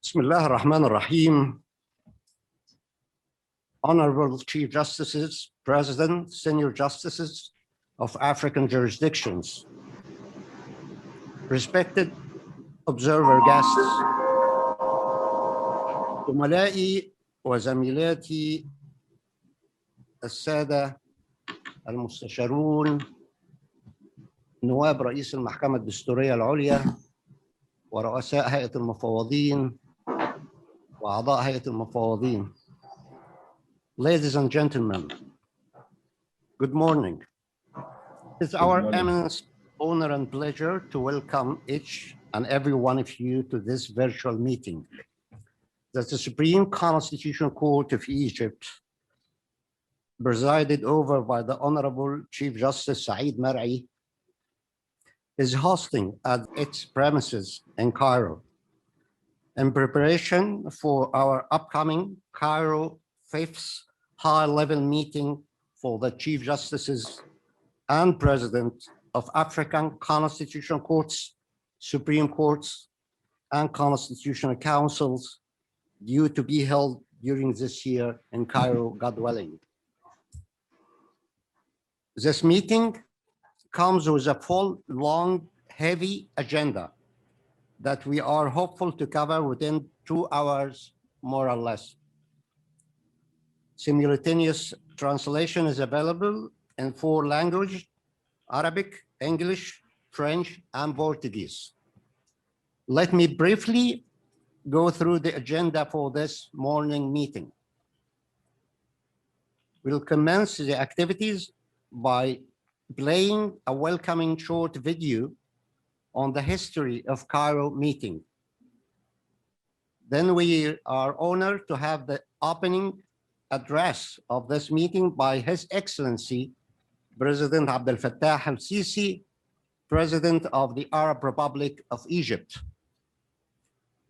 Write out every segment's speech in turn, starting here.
بسم الله الرحمن الرحيم. Honorable Chief Justices, President, Senior Justices of African jurisdictions, respected observer guests, زملائي وزميلاتي السادة المستشارون، نواب رئيس المحكمة الدستورية العليا ورؤساء هيئة المفوضين وأعضاء هيئة المفوضين. Ladies and gentlemen, good morning. It's our immense honor and pleasure to welcome each and every one of you to this virtual meeting that the Supreme Constitutional Court of Egypt, presided over by the Honorable Chief Justice Saeed Mar'i, is hosting at its premises in Cairo in preparation for our upcoming Cairo 5th high-level meeting for the Chief Justices and President of African Constitutional Courts, Supreme Courts, and Constitutional Councils, due to be held during this year in Cairo, God willing. This meeting comes with a full, long, heavy agenda that we are hopeful to cover within 2 hours, more or less. Simultaneous translation is available in 4 languages: Arabic, English, French, and Portuguese. Let me briefly go through the agenda for this morning meeting. We'll commence the activities by playing a welcoming short video on the history of Cairo meeting. Then we are honored to have the opening address of this meeting by His Excellency, President Abdel Fattah al-Sisi, President of the Arab Republic of Egypt.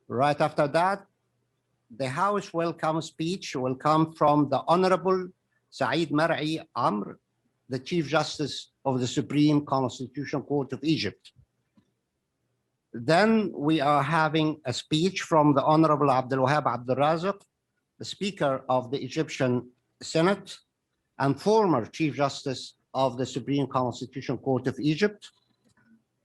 Right after that, the House welcome speech will come from the Honorable Saeed Mar'i Amr, the Chief Justice of the Supreme Constitutional Court of Egypt. Then we are having a speech from the Honorable Abdel Wahab Abdel Razak, the Speaker of the Egyptian Senate and former Chief Justice of the Supreme Constitutional Court of Egypt.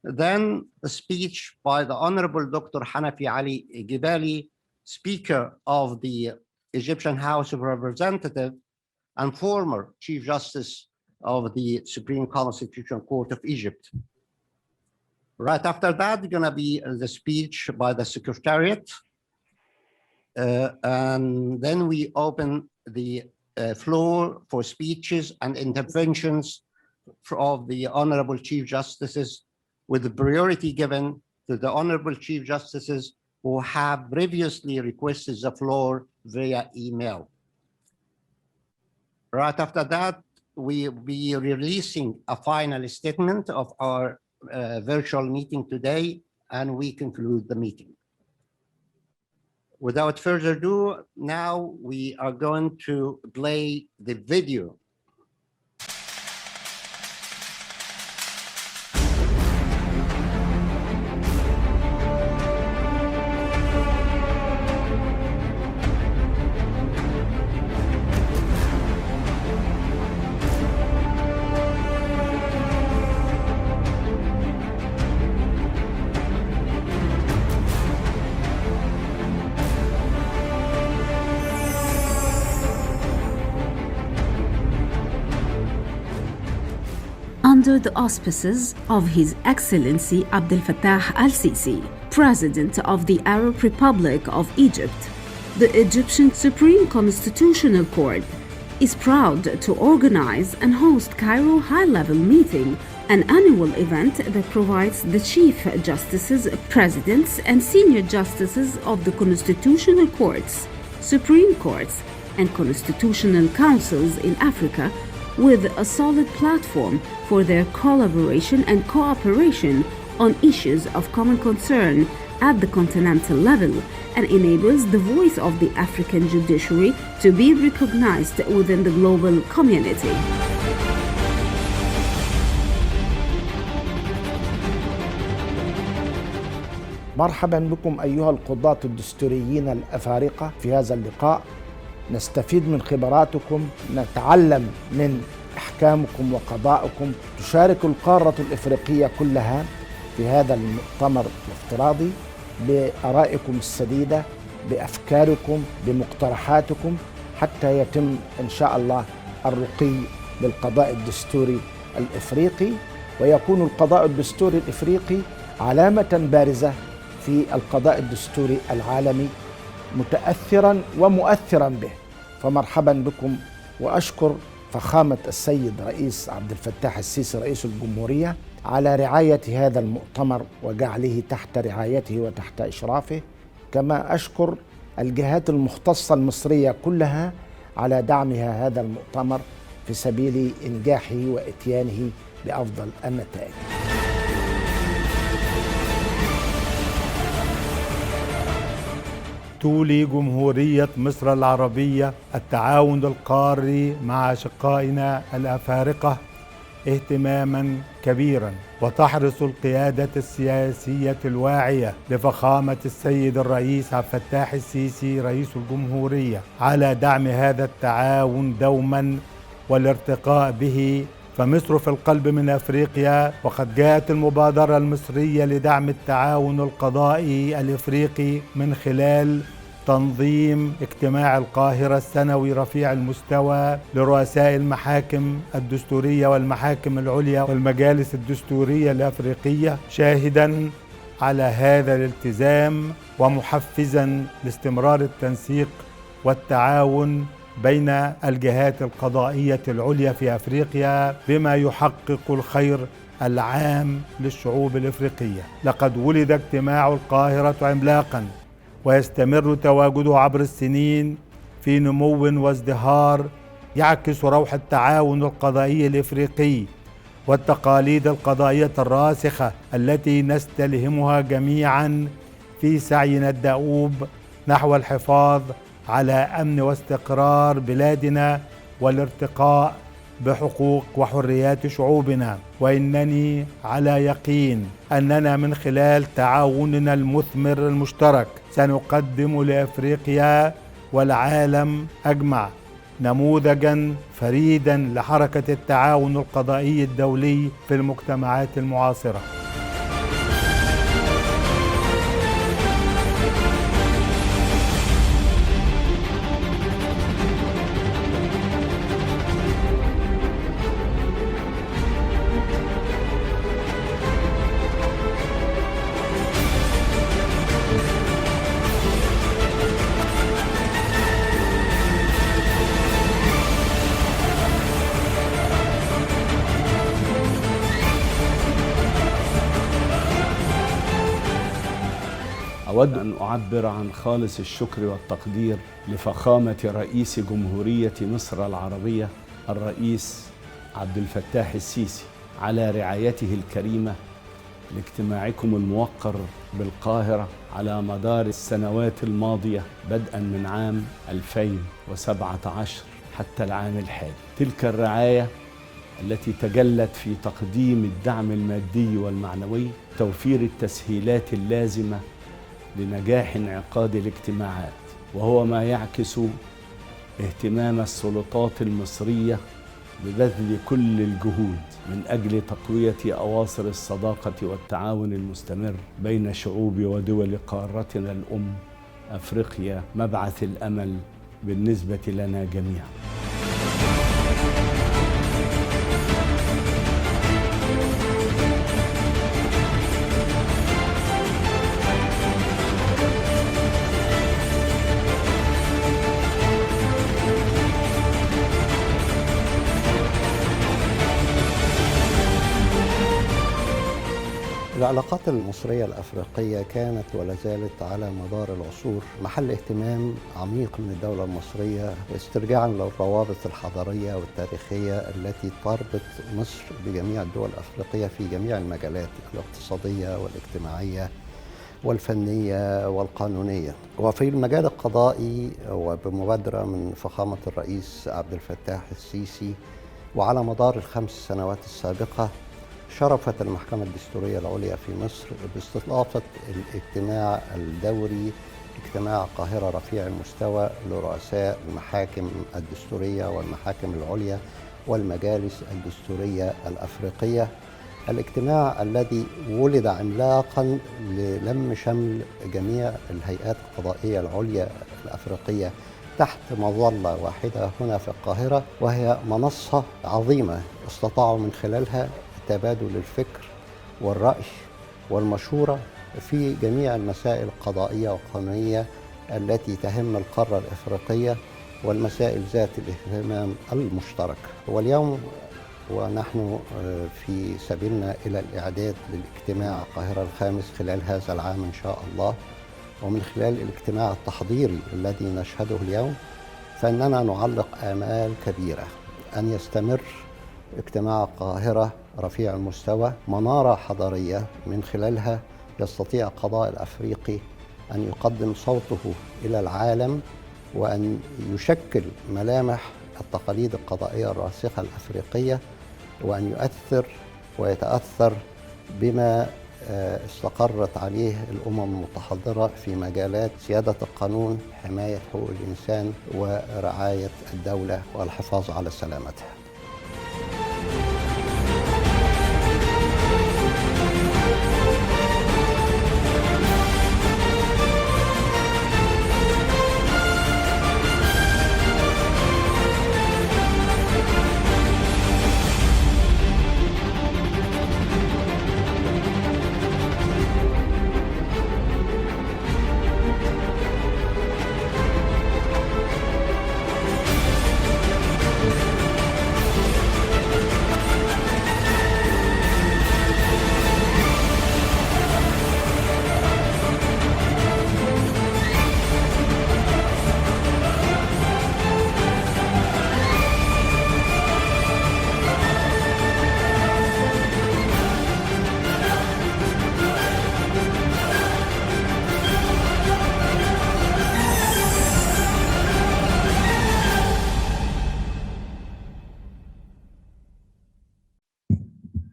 Then a speech by the Honorable Dr. Hanafi Ali Gibali, Speaker of the Egyptian House of Representatives and former Chief Justice of the Supreme Constitutional Court of Egypt. Right after that, going to be the speech by the Secretariat. And then we open the floor for speeches and interventions of the Honorable Chief Justices, with the priority given to the Honorable Chief Justices who have previously requested the floor via email. Right after that, we will be releasing a final statement of our virtual meeting today, and we conclude the meeting. Without further ado, now we are going to play the video. Under the auspices of His Excellency Abdel Fattah al-Sisi, President of the Arab Republic of Egypt, the Egyptian Supreme Constitutional Court is proud to organize and host Cairo High-Level Meeting, an annual event that provides the Chief Justices, Presidents, and Senior Justices of the Constitutional Courts, Supreme Courts, and Constitutional Councils in Africa with a solid platform for their collaboration and cooperation on issues of common concern at the continental level, and enables the voice of the African judiciary to be recognized within the global community. مرحبا بكم أيها القضاة الدستوريين الأفارقة في هذا اللقاء. نستفيد من خبراتكم، نتعلم من أحكامكم وقضائكم. تشارك القارة الإفريقية كلها في هذا المؤتمر الافتراضي بآرائكم السديدة، بأفكاركم، بمقترحاتكم، حتى يتم إن شاء الله الرقي للقضاء الدستوري الإفريقي، ويكون القضاء الدستوري الإفريقي علامة بارزة في القضاء الدستوري العالمي، متأثرا ومؤثرا به. فمرحبا بكم، وأشكر فخامة السيد رئيس عبد الفتاح السيسي رئيس الجمهورية على رعاية هذا المؤتمر وجعله تحت رعايته وتحت إشرافه، كما أشكر الجهات المختصة المصرية كلها على دعمها هذا المؤتمر في سبيل إنجاحه وإتيانه بأفضل النتائج. تولي جمهورية مصر العربية التعاون القاري مع أشقائنا الأفارقة اهتماما كبيرا، وتحرص القيادة السياسية الواعية لفخامة السيد الرئيس عبد الفتاح السيسي رئيس الجمهورية على دعم هذا التعاون دوما والارتقاء به. فمصر في القلب من أفريقيا، وقد جاءت المبادرة المصرية لدعم التعاون القضائي الإفريقي من خلال تنظيم اجتماع القاهرة السنوي رفيع المستوى لرؤساء المحاكم الدستورية والمحاكم العليا والمجالس الدستورية الإفريقية، شاهدا على هذا الالتزام ومحفزا لاستمرار التنسيق والتعاون بين الجهات القضائية العليا في أفريقيا بما يحقق الخير العام للشعوب الإفريقية. لقد ولد اجتماع القاهرة عملاقا، ويستمر تواجده عبر السنين في نمو وازدهار يعكس روح التعاون القضائي الإفريقي والتقاليد القضائية الراسخة التي نستلهمها جميعا في سعينا الدؤوب نحو الحفاظ على أمن واستقرار بلادنا والارتقاء بحقوق وحريات شعوبنا. وإنني على يقين أننا من خلال تعاوننا المثمر المشترك سنقدم لأفريقيا والعالم أجمع نموذجا فريدا لحركة التعاون القضائي الدولي في المجتمعات المعاصرة. أود أن أعبر عن خالص الشكر والتقدير لفخامة رئيس جمهورية مصر العربية الرئيس عبد الفتاح السيسي على رعايته الكريمة لاجتماعكم الموقر بالقاهرة على مدار السنوات الماضية بدءا من عام 2017 حتى العام الحالي. تلك الرعاية التي تجلت في تقديم الدعم المادي والمعنوي، توفير التسهيلات اللازمة لنجاح انعقاد الاجتماعات، وهو ما يعكس اهتمام السلطات المصرية ببذل كل الجهود من أجل تقوية أواصر الصداقة والتعاون المستمر بين شعوب ودول قارتنا الأم أفريقيا، مبعث الأمل بالنسبة لنا جميعا. العلاقات المصرية الأفريقية كانت ولا زالت على مدار العصور محل اهتمام عميق من الدولة المصرية، استرجاعا للروابط الحضارية والتاريخية التي تربط مصر بجميع الدول الأفريقية في جميع المجالات الاقتصادية والاجتماعية والفنية والقانونية. وفي المجال القضائي وبمبادرة من فخامة الرئيس عبد الفتاح السيسي، وعلى مدار ال5 سنوات السابقة شرفت المحكمة الدستورية العليا في مصر باستضافة الاجتماع الدوري اجتماع القاهرة رفيع المستوى لرؤساء المحاكم الدستورية والمحاكم العليا والمجالس الدستورية الإفريقية. الاجتماع الذي ولد عملاقا للم شمل جميع الهيئات القضائية العليا الأفريقية تحت مظلة واحدة هنا في القاهرة، وهي منصة عظيمة استطاعوا من خلالها تبادل الفكر والرأي والمشورة في جميع المسائل القضائية والقانونية التي تهم القارة الإفريقية والمسائل ذات الاهتمام المشترك. واليوم ونحن في سبيلنا إلى الإعداد للاجتماع القاهرة الخامس خلال هذا العام إن شاء الله، ومن خلال الاجتماع التحضيري الذي نشهده اليوم، فإننا نعلق آمال كبيرة أن يستمر اجتماع القاهرة رفيع المستوى منارة حضارية من خلالها يستطيع القضاء الأفريقي أن يقدم صوته إلى العالم وأن يشكل ملامح التقاليد القضائية الراسخة الأفريقية، وأن يؤثر ويتأثر بما استقرت عليه الأمم المتحضرة في مجالات سيادة القانون، حماية حقوق الإنسان، ورعاية الدولة والحفاظ على سلامتها.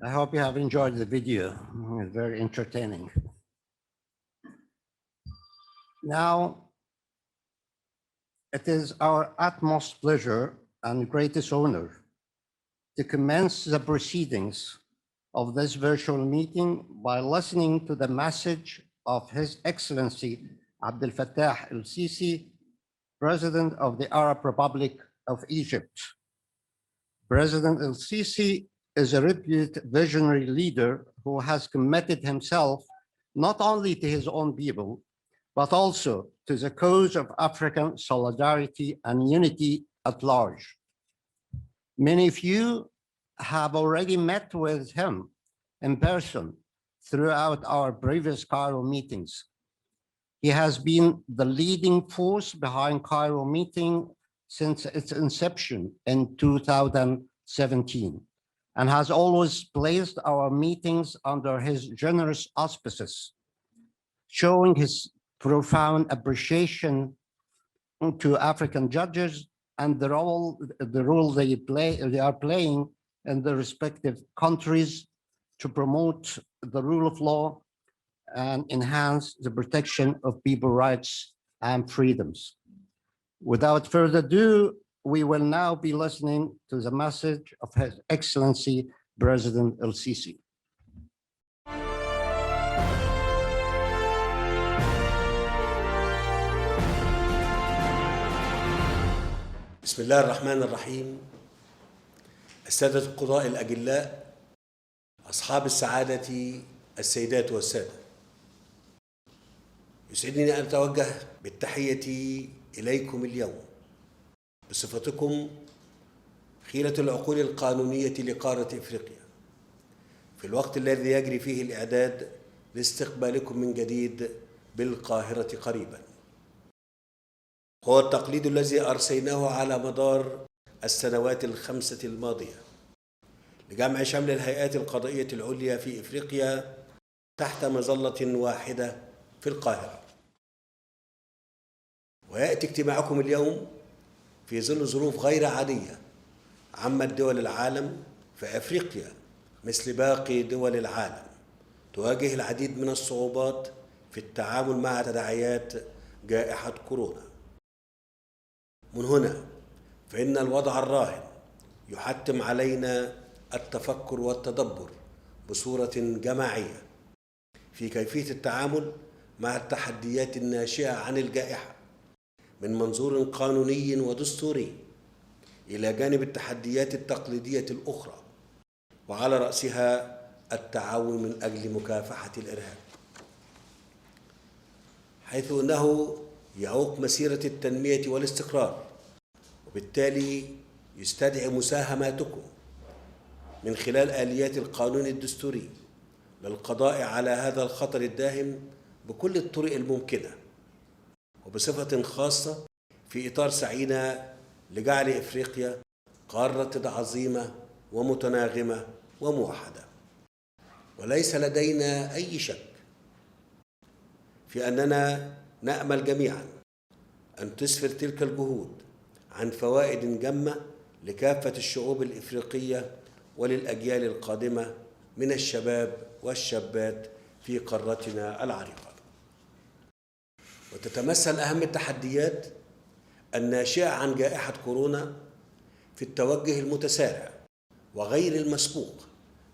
I hope you have enjoyed the video. It's very entertaining. Now, it is our utmost pleasure and greatest honor to commence the proceedings of this virtual meeting by listening to the message of His Excellency Abdel Fattah el-Sisi, President of the Arab Republic of Egypt. President el-Sisi is a reputed visionary leader who has committed himself not only to his own people, but also to the cause of African solidarity and unity at large. Many of you have already met with him in person throughout our previous Cairo meetings. He has been the leading force behind Cairo meeting since its inception in 2017. And has always placed our meetings under his generous auspices, showing his profound appreciation to African judges and the role they are playing in their respective countries to promote the rule of law and enhance the protection of people's rights and freedoms. Without further ado, we will now be listening to the message of His Excellency President el-Sisi. بسم الله الرحمن الرحيم. السادة القضاء الأجلاء، أصحاب السعادة السيدات والسادة، يسعدني أن أتوجه بالتحية إليكم اليوم بصفتكم خيرة العقول القانونية لقارة إفريقيا في الوقت الذي يجري فيه الإعداد لاستقبالكم من جديد بالقاهرة قريبا. هو التقليد الذي أرسيناه على مدار السنوات الخمسة الماضية لجمع شمل الهيئات القضائية العليا في إفريقيا تحت مظلة واحدة في القاهرة. ويأتي اجتماعكم اليوم في ظل ظروف غير عادية عمت دول العالم في أفريقيا مثل باقي دول العالم تواجه العديد من الصعوبات في التعامل مع تداعيات جائحة كورونا. من هنا فإن الوضع الراهن يحتم علينا التفكر والتدبر بصورة جماعية في كيفية التعامل مع التحديات الناشئة عن الجائحة من منظور قانوني ودستوري، إلى جانب التحديات التقليدية الأخرى، وعلى رأسها التعاون من أجل مكافحة الإرهاب، حيث أنه يعوق مسيرة التنمية والاستقرار، وبالتالي يستدعي مساهماتكم من خلال آليات القانون الدستوري للقضاء على هذا الخطر الداهم بكل الطرق الممكنة، وبصفة خاصة في إطار سعينا لجعل إفريقيا قارة عظيمة ومتناغمة وموحدة. وليس لدينا أي شك في أننا نأمل جميعا أن تسفر تلك الجهود عن فوائد جمة لكافة الشعوب الإفريقية وللأجيال القادمة من الشباب والشابات في قارتنا العريقة. وتتمثل أهم التحديات الناشئة عن جائحة كورونا في التوجه المتسارع وغير المسبوق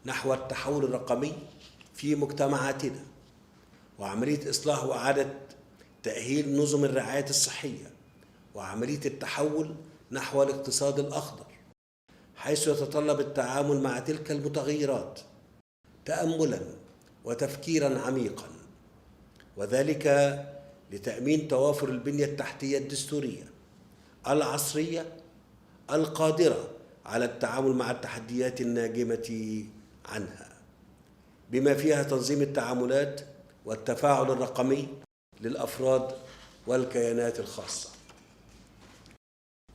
نحو التحول الرقمي في مجتمعاتنا، وعملية إصلاح وإعادة تأهيل نظم الرعاية الصحية، وعملية التحول نحو الاقتصاد الأخضر، حيث يتطلب التعامل مع تلك المتغيرات تأملاً وتفكيراً عميقاً، وذلك لتأمين توافر البنية التحتية الدستورية العصرية القادرة على التعامل مع التحديات الناجمة عنها، بما فيها تنظيم التعاملات والتفاعل الرقمي للأفراد والكيانات الخاصة،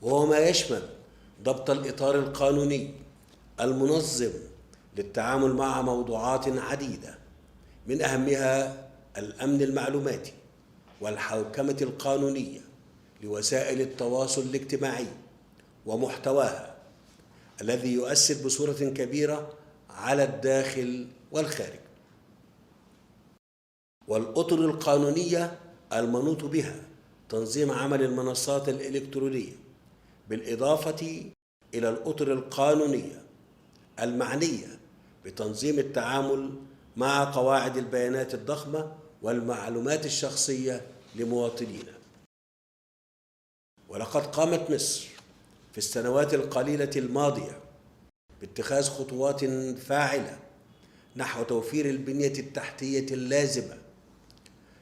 وهو ما يشمل ضبط الإطار القانوني المنظم للتعامل مع موضوعات عديدة، من أهمها الأمن المعلوماتي والحوكمة القانونية لوسائل التواصل الاجتماعي ومحتواها، الذي يؤثر بصورة كبيرة على الداخل والخارج، والأطر القانونية المنوط بها تنظيم عمل المنصات الإلكترونية، بالإضافة إلى الأطر القانونية المعنية بتنظيم التعامل مع قواعد البيانات الضخمة والمعلومات الشخصية لمواطنينا. ولقد قامت مصر في السنوات القليلة الماضية باتخاذ خطوات فاعلة نحو توفير البنية التحتية اللازمة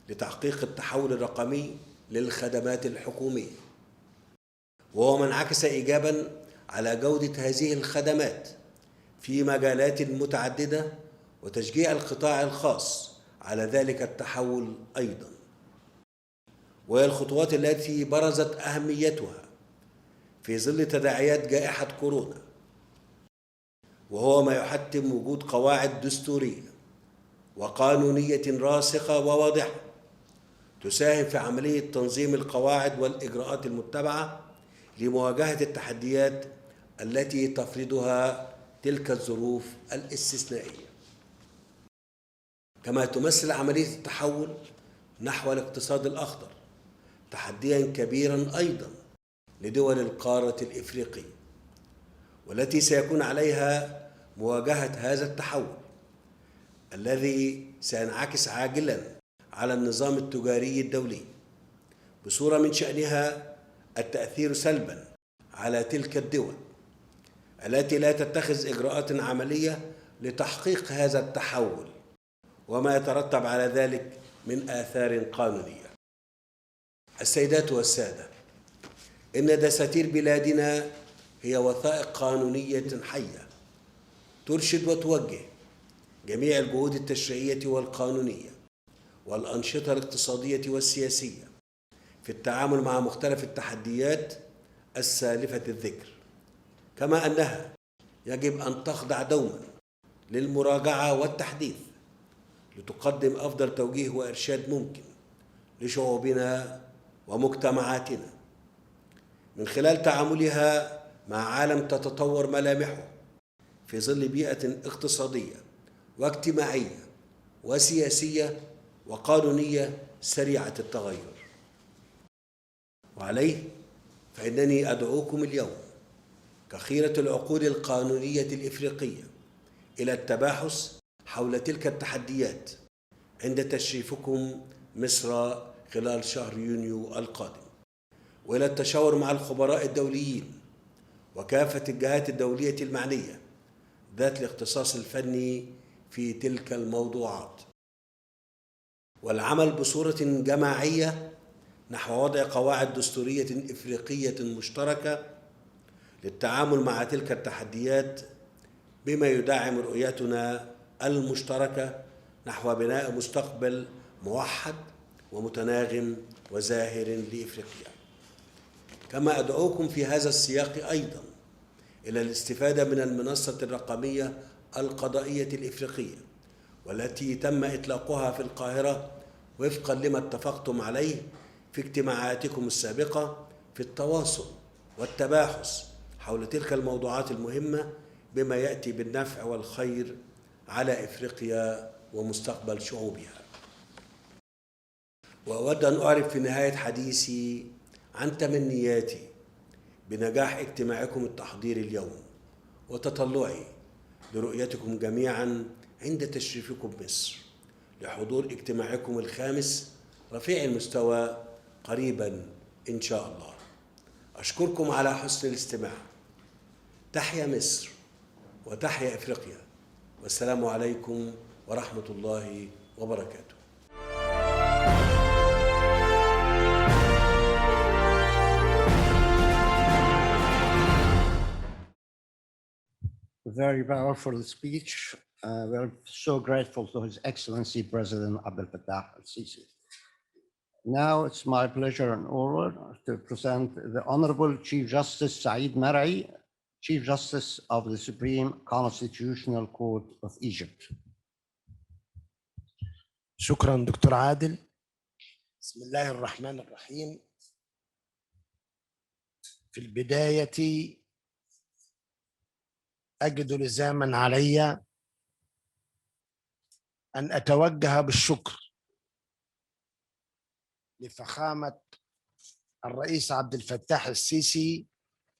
لتحقيق التحول الرقمي للخدمات الحكومية، وهو ما انعكس إيجاباً على جودة هذه الخدمات في مجالات متعددة، وتشجيع القطاع الخاص على ذلك التحول أيضاً. وهي الخطوات التي برزت أهميتها في ظل تداعيات جائحة كورونا، وهو ما يحتم وجود قواعد دستورية وقانونية راسخة وواضحة تساهم في عملية تنظيم القواعد والإجراءات المتبعة لمواجهة التحديات التي تفرضها تلك الظروف الاستثنائية. كما تمثل عملية التحول نحو الاقتصاد الأخضر تحدياً كبيراً أيضاً لدول القارة الإفريقية، والتي سيكون عليها مواجهة هذا التحول الذي سينعكس عاجلاً على النظام التجاري الدولي بصورة من شأنها التأثير سلباً على تلك الدول التي لا تتخذ إجراءات عملية لتحقيق هذا التحول، وما يترتب على ذلك من آثار قانونية. السيدات والسادة، إن دساتير بلادنا هي وثائق قانونية حية ترشد وتوجه جميع الجهود التشريعية والقانونية والأنشطة الاقتصادية والسياسية في التعامل مع مختلف التحديات السالفة الذكر، كما أنها يجب أن تخضع دوما للمراجعة والتحديث لتقدم أفضل توجيه وإرشاد ممكن لشعوبنا ومجتمعاتنا من خلال تعاملها مع عالم تتطور ملامحه في ظل بيئة اقتصادية واجتماعية وسياسية وقانونية سريعة التغير. وعليه فإنني أدعوكم اليوم كخيرة العقول القانونية الإفريقية إلى التباحث حول تلك التحديات عند تشريفكم مصر خلال شهر يونيو القادم، وإلى التشاور مع الخبراء الدوليين وكافة الجهات الدولية المعنية ذات الاختصاص الفني في تلك الموضوعات، والعمل بصورة جماعية نحو وضع قواعد دستورية إفريقية مشتركة للتعامل مع تلك التحديات، بما يدعم رؤيتنا المشتركة نحو بناء مستقبل موحد ومتناغم وزاهر لإفريقيا. كما أدعوكم في هذا السياق أيضا إلى الاستفادة من المنصة الرقمية القضائية الإفريقية، والتي تم إطلاقها في القاهرة وفقا لما اتفقتم عليه في اجتماعاتكم السابقة في التواصل والتباحث حول تلك الموضوعات المهمة، بما يأتي بالنفع والخير على إفريقيا ومستقبل شعوبها. وأود أن أعرف في نهاية حديثي عن تمنياتي بنجاح اجتماعكم التحضيري اليوم، وتطلعي لرؤيتكم جميعا عند تشريفكم مصر لحضور اجتماعكم الخامس رفيع المستوى قريبا إن شاء الله. أشكركم على حسن الاستماع. تحيا مصر وتحيا إفريقيا، والسلام عليكم ورحمة الله وبركاته. Very powerful speech. We're so grateful to His Excellency President Abdel Fattah al-Sisi. Now it's my pleasure and honor to present the Honorable Chief Justice Saeed Mar'i, Chief Justice of the Supreme Constitutional Court of Egypt. شكرا دكتور عادل. بسم الله الرحمن الرحيم. في البداية أجد لزاما علي أن أتوجه بالشكر لفخامة الرئيس عبد الفتاح السيسي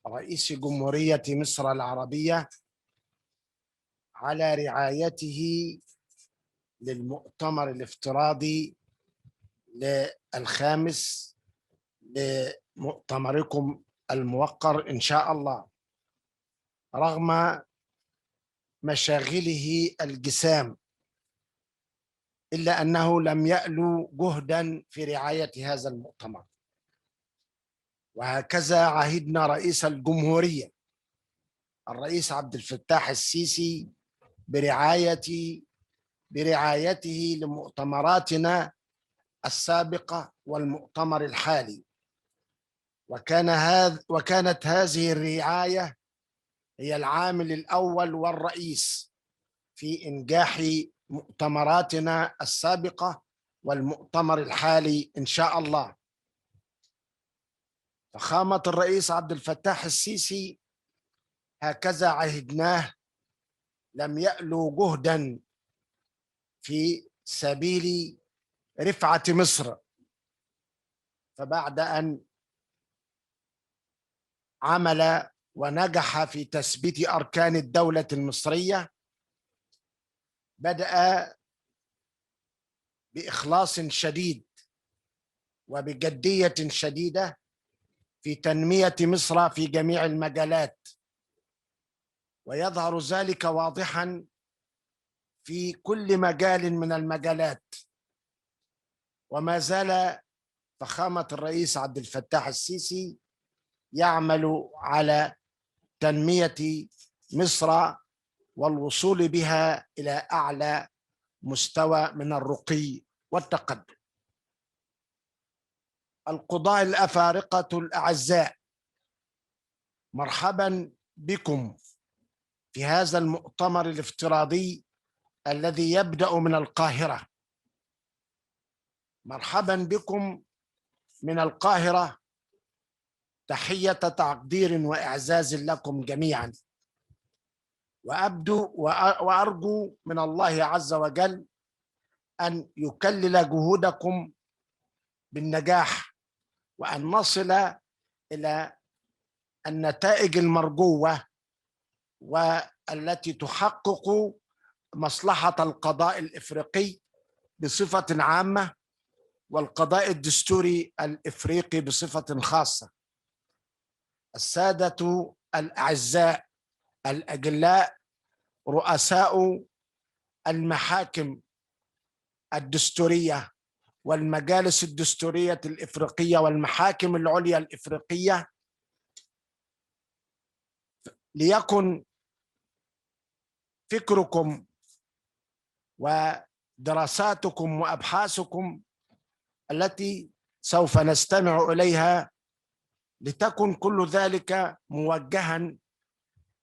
رئيس جمهورية مصر العربية على رعايته للمؤتمر الافتراضي للخامس لمؤتمركم الموقر إن شاء الله، رغم مشاغله الجسام، إلا أنه لم يألو جهدا في رعاية هذا المؤتمر. وهكذا عهدنا رئيس الجمهورية الرئيس عبد الفتاح السيسي برعايته لمؤتمراتنا السابقة والمؤتمر الحالي، وكانت هذه الرعاية هي العامل الأول والرئيس في إنجاح مؤتمراتنا السابقة والمؤتمر الحالي إن شاء الله. فخامة الرئيس عبد الفتاح السيسي هكذا عهدناه لم يألو جهدا في سبيل رفعة مصر، فبعد أن عمل ونجح في تثبيت أركان الدولة المصرية، بدأ بإخلاص شديد وبجدية شديدة في تنمية مصر في جميع المجالات، ويظهر ذلك واضحا في كل مجال من المجالات. وما زال فخامة الرئيس عبد الفتاح السيسي يعمل على تنمية مصر والوصول بها إلى أعلى مستوى من الرقي والتقدم. القضاة الأفارقة الأعزاء، مرحبا بكم في هذا المؤتمر الافتراضي الذي يبدأ من القاهرة. مرحبا بكم من القاهرة، تحية تقدير وإعزاز لكم جميعا. وأرجو من الله عز وجل أن يكلل جهودكم بالنجاح، وأن نصل إلى النتائج المرجوة والتي تحقق مصلحة القضاء الإفريقي بصفة عامة والقضاء الدستوري الإفريقي بصفة خاصة. السادة الأعزاء الأجلاء، رؤساء المحاكم الدستورية والمجالس الدستورية الإفريقية والمحاكم العليا الإفريقية، ليكن فكركم ودراساتكم وأبحاثكم التي سوف نستمع إليها لتكن كل ذلك موجها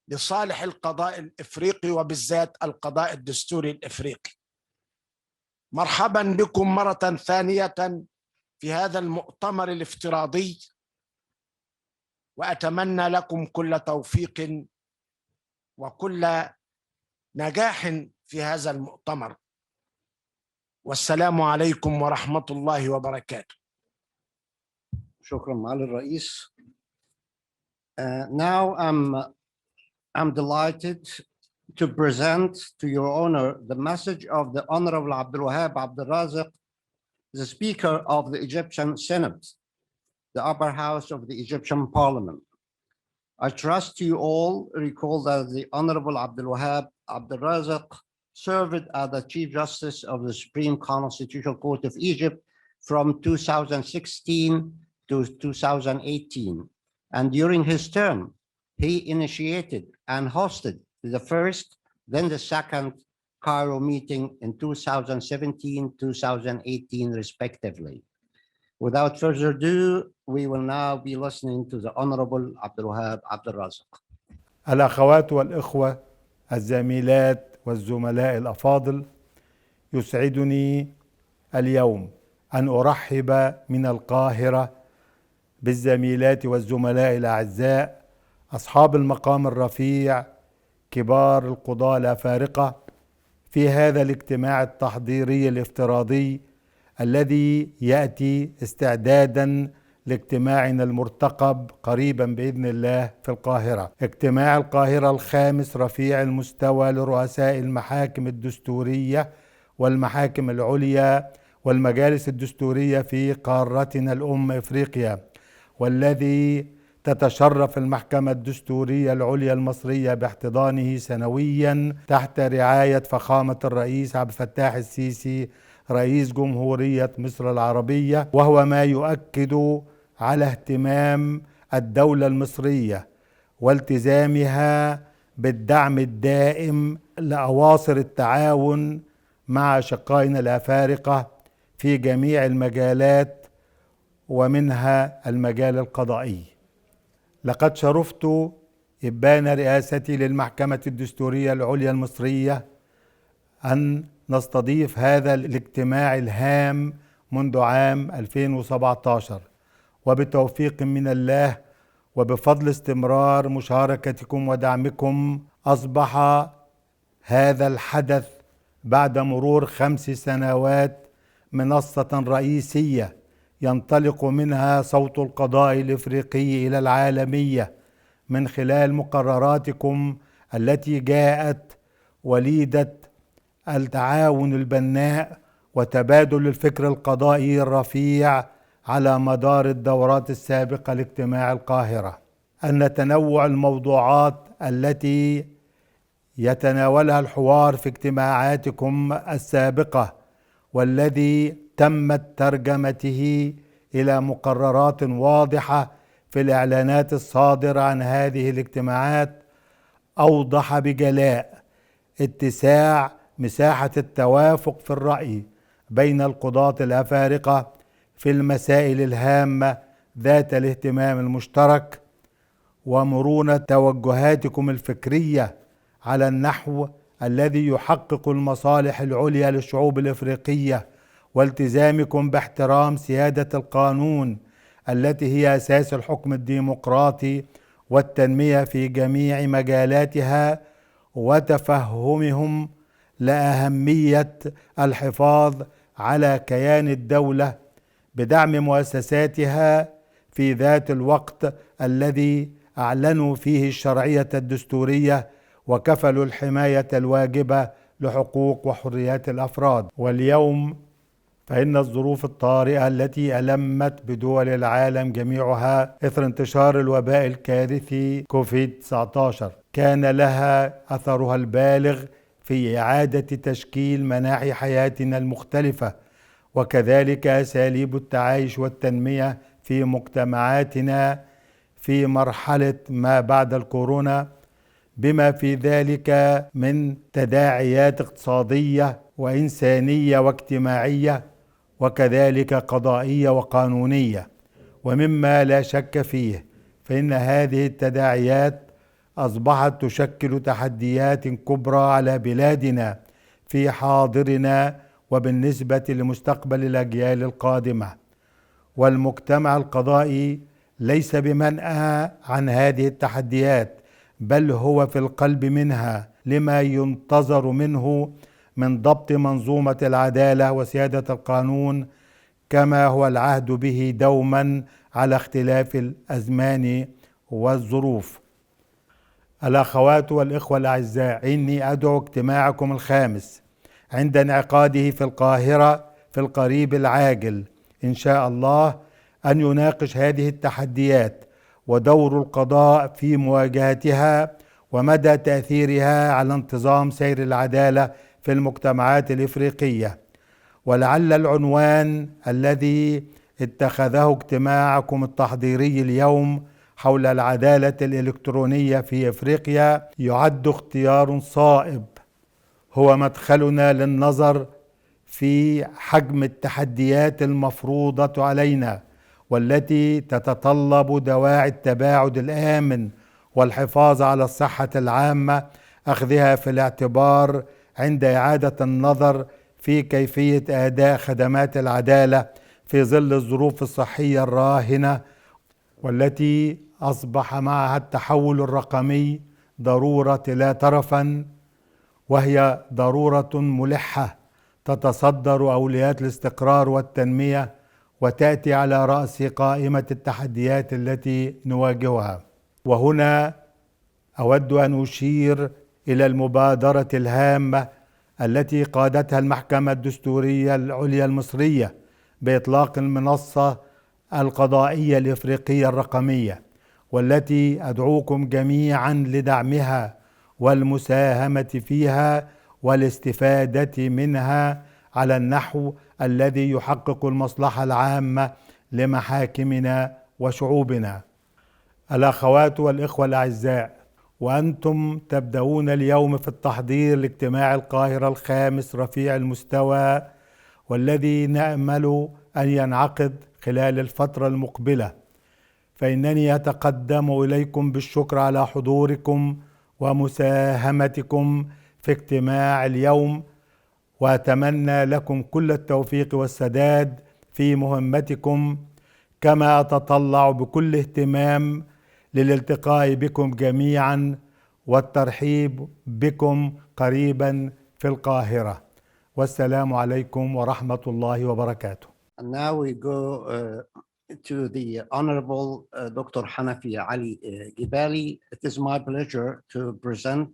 لصالح القضاء الإفريقي وبالذات القضاء الدستوري الإفريقي. مرحبا بكم مرة ثانية في هذا المؤتمر الافتراضي، وأتمنى لكم كل توفيق وكل نجاح في هذا المؤتمر، والسلام عليكم ورحمة الله وبركاته. شكرا معالي الرئيس. Now I'm delighted to present to your honor the message of the Honorable Abdulwahab Abdulrazak, the Speaker of the Egyptian Senate, the upper house of the Egyptian Parliament. I trust you all recall that the Honorable Abdulwahab Abdulrazak served as the Chief Justice of the Supreme Constitutional Court of Egypt from 2016 to 2018. And during his term, he initiated and hosted the first, then the second Cairo meeting in 2017-2018, respectively. Without further ado, we will now be listening to the Honorable Abdulwahab Abdulrazak. الأخوات والإخوة، الزميلات والزملاء الأفاضل، يسعدني اليوم أن أرحب من القاهرة بالزميلات والزملاء الأعزاء أصحاب المقام الرفيع كبار القضاة الأفارقة في هذا الاجتماع التحضيري الافتراضي الذي يأتي استعدادا لاجتماعنا المرتقب قريبا بإذن الله في القاهرة. اجتماع القاهرة الخامس رفيع المستوى لرؤساء المحاكم الدستورية والمحاكم العليا والمجالس الدستورية في قارتنا الأم إفريقيا، والذي تتشرف المحكمة الدستورية العليا المصرية باحتضانه سنويا تحت رعاية فخامة الرئيس عبد الفتاح السيسي رئيس جمهورية مصر العربية، وهو ما يؤكد على اهتمام الدولة المصرية والتزامها بالدعم الدائم لأواصر التعاون مع أشقائنا الأفارقة في جميع المجالات ومنها المجال القضائي. لقد شرفت إبان رئاستي للمحكمة الدستورية العليا المصرية أن نستضيف هذا الاجتماع الهام منذ عام 2017، وبتوفيق من الله وبفضل استمرار مشاركتكم ودعمكم أصبح هذا الحدث بعد مرور 5 سنوات منصة رئيسية ينطلق منها صوت القضاء الإفريقي إلى العالمية من خلال مقرراتكم التي جاءت وليدة التعاون البناء وتبادل الفكر القضائي الرفيع على مدار الدورات السابقة لاجتماع القاهرة. أن تنوع الموضوعات التي يتناولها الحوار في اجتماعاتكم السابقة والذي تمت ترجمته إلى مقررات واضحة في الإعلانات الصادرة عن هذه الاجتماعات أوضح بجلاء اتساع مساحة التوافق في الرأي بين القضاة الأفارقة في المسائل الهامة ذات الاهتمام المشترك، ومرونة توجهاتكم الفكرية على النحو الذي يحقق المصالح العليا للشعوب الإفريقية، والتزامكم باحترام سيادة القانون التي هي أساس الحكم الديمقراطي والتنمية في جميع مجالاتها، وتفهمهم لأهمية الحفاظ على كيان الدولة بدعم مؤسساتها في ذات الوقت الذي أعلنوا فيه الشرعية الدستورية وكفلوا الحماية الواجبة لحقوق وحريات الأفراد. واليوم فإن الظروف الطارئة التي ألمت بدول العالم جميعها إثر انتشار الوباء الكارثي كوفيد-19 كان لها أثرها البالغ في إعادة تشكيل مناحي حياتنا المختلفة، وكذلك أساليب التعايش والتنمية في مجتمعاتنا في مرحلة ما بعد الكورونا، بما في ذلك من تداعيات اقتصادية وإنسانية واجتماعية وكذلك قضائية وقانونية. ومما لا شك فيه فإن هذه التداعيات أصبحت تشكل تحديات كبرى على بلادنا في حاضرنا وبالنسبة لمستقبل الأجيال القادمة. والمجتمع القضائي ليس بمنأى عن هذه التحديات، بل هو في القلب منها لما ينتظر منه من ضبط منظومة العدالة وسيادة القانون كما هو العهد به دوما على اختلاف الأزمان والظروف. الأخوات والإخوة الأعزاء، إني أدعو اجتماعكم الخامس عند انعقاده في القاهرة في القريب العاجل إن شاء الله أن يناقش هذه التحديات ودور القضاء في مواجهتها ومدى تأثيرها على انتظام سير العدالة في المجتمعات الإفريقية. ولعل العنوان الذي اتخذه اجتماعكم التحضيري اليوم حول العدالة الإلكترونية في إفريقيا يعد اختيار صائب، هو مدخلنا للنظر في حجم التحديات المفروضة علينا والتي تتطلب دواعي التباعد الآمن والحفاظ على الصحة العامة، أخذها في الاعتبار عند إعادة النظر في كيفية أداء خدمات العدالة في ظل الظروف الصحية الراهنة والتي أصبح معها التحول الرقمي ضرورة لا ترفا، وهي ضرورة ملحة تتصدر أولويات الاستقرار والتنمية وتأتي على رأس قائمة التحديات التي نواجهها. وهنا أود أن أشير إلى المبادرة الهامة التي قادتها المحكمة الدستورية العليا المصرية بإطلاق المنصة القضائية الإفريقية الرقمية، والتي أدعوكم جميعا لدعمها والمساهمة فيها والاستفادة منها على النحو الذي يحقق المصلحة العامة لمحاكمنا وشعوبنا. الأخوات والإخوة الأعزاء، وأنتم تبدأون اليوم في التحضير لاجتماع القاهرة الخامس رفيع المستوى، والذي نأمل أن ينعقد خلال الفترة المقبلة، فإنني أتقدم إليكم بالشكر على حضوركم ومساهمتكم في اجتماع اليوم، وأتمنى لكم كل التوفيق والسداد في مهمتكم، كما أتطلع بكل اهتمام للالتقاء بكم جميعا والترحيب بكم قريبا في القاهرة. والسلام عليكم ورحمة الله وبركاته. And now we go to the Honorable Dr. Hanafi Ali Gibali. It is my pleasure to present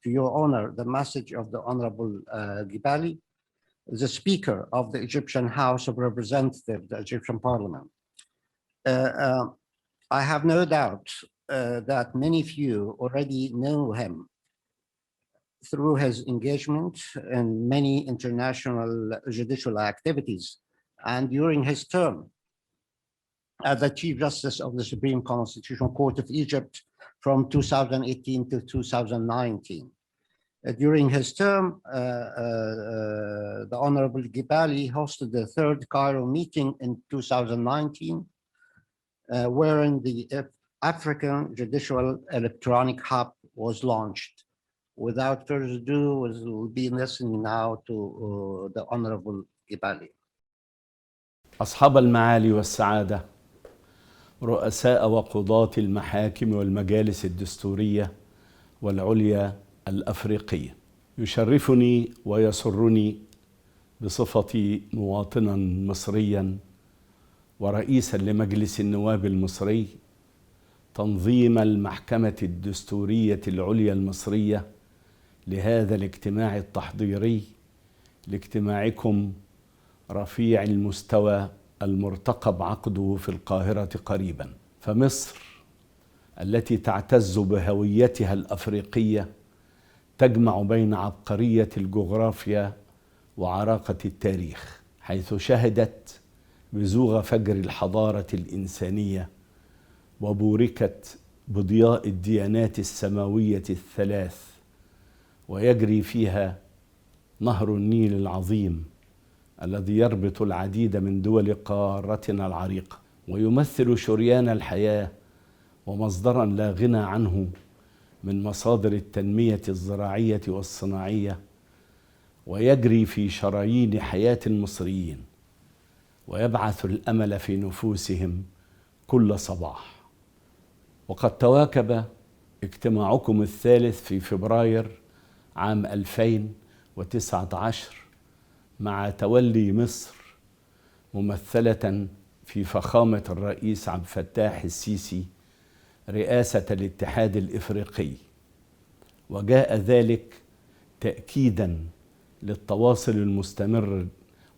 to your honor the message of the Honorable Gibali, the Speaker of the Egyptian House of Representatives, the Egyptian Parliament. I have no doubt that many of you already know him through his engagement in many international judicial activities and during his term as the Chief Justice of the Supreme Constitutional Court of Egypt from 2018 to 2019. During his term, the Honorable Gibali hosted the third Cairo meeting in 2019, wherein the African Judicial Electronic Hub was launched. Without further ado, we'll be listening now to the Honorable Gibali. أصحاب المعالي والسعادة، رؤساء وقضاة المحاكم والمجالس الدستورية والعليا الإفريقية. يشرفني ويسرني بصفتي مواطنا مصريا ورئيسا لمجلس النواب المصري تنظيم المحكمة الدستورية العليا المصرية لهذا الاجتماع التحضيري لاجتماعكم رفيع المستوى المرتقب عقده في القاهرة قريبا. فمصر التي تعتز بهويتها الأفريقية تجمع بين عبقرية الجغرافيا وعراقة التاريخ، حيث شهدت بزوغ فجر الحضارة الإنسانية وبوركت بضياء الديانات السماوية الثلاث، ويجري فيها نهر النيل العظيم الذي يربط العديد من دول قارتنا العريقة، ويمثل شريان الحياة ومصدرا لا غنى عنه من مصادر التنمية الزراعية والصناعية، ويجري في شرايين حياة المصريين ويبعث الأمل في نفوسهم كل صباح. وقد تواكب اجتماعكم الثالث في فبراير عام 2019 مع تولي مصر ممثلة في فخامة الرئيس عبد الفتاح السيسي رئاسة الاتحاد الإفريقي، وجاء ذلك تأكيدا للتواصل المستمر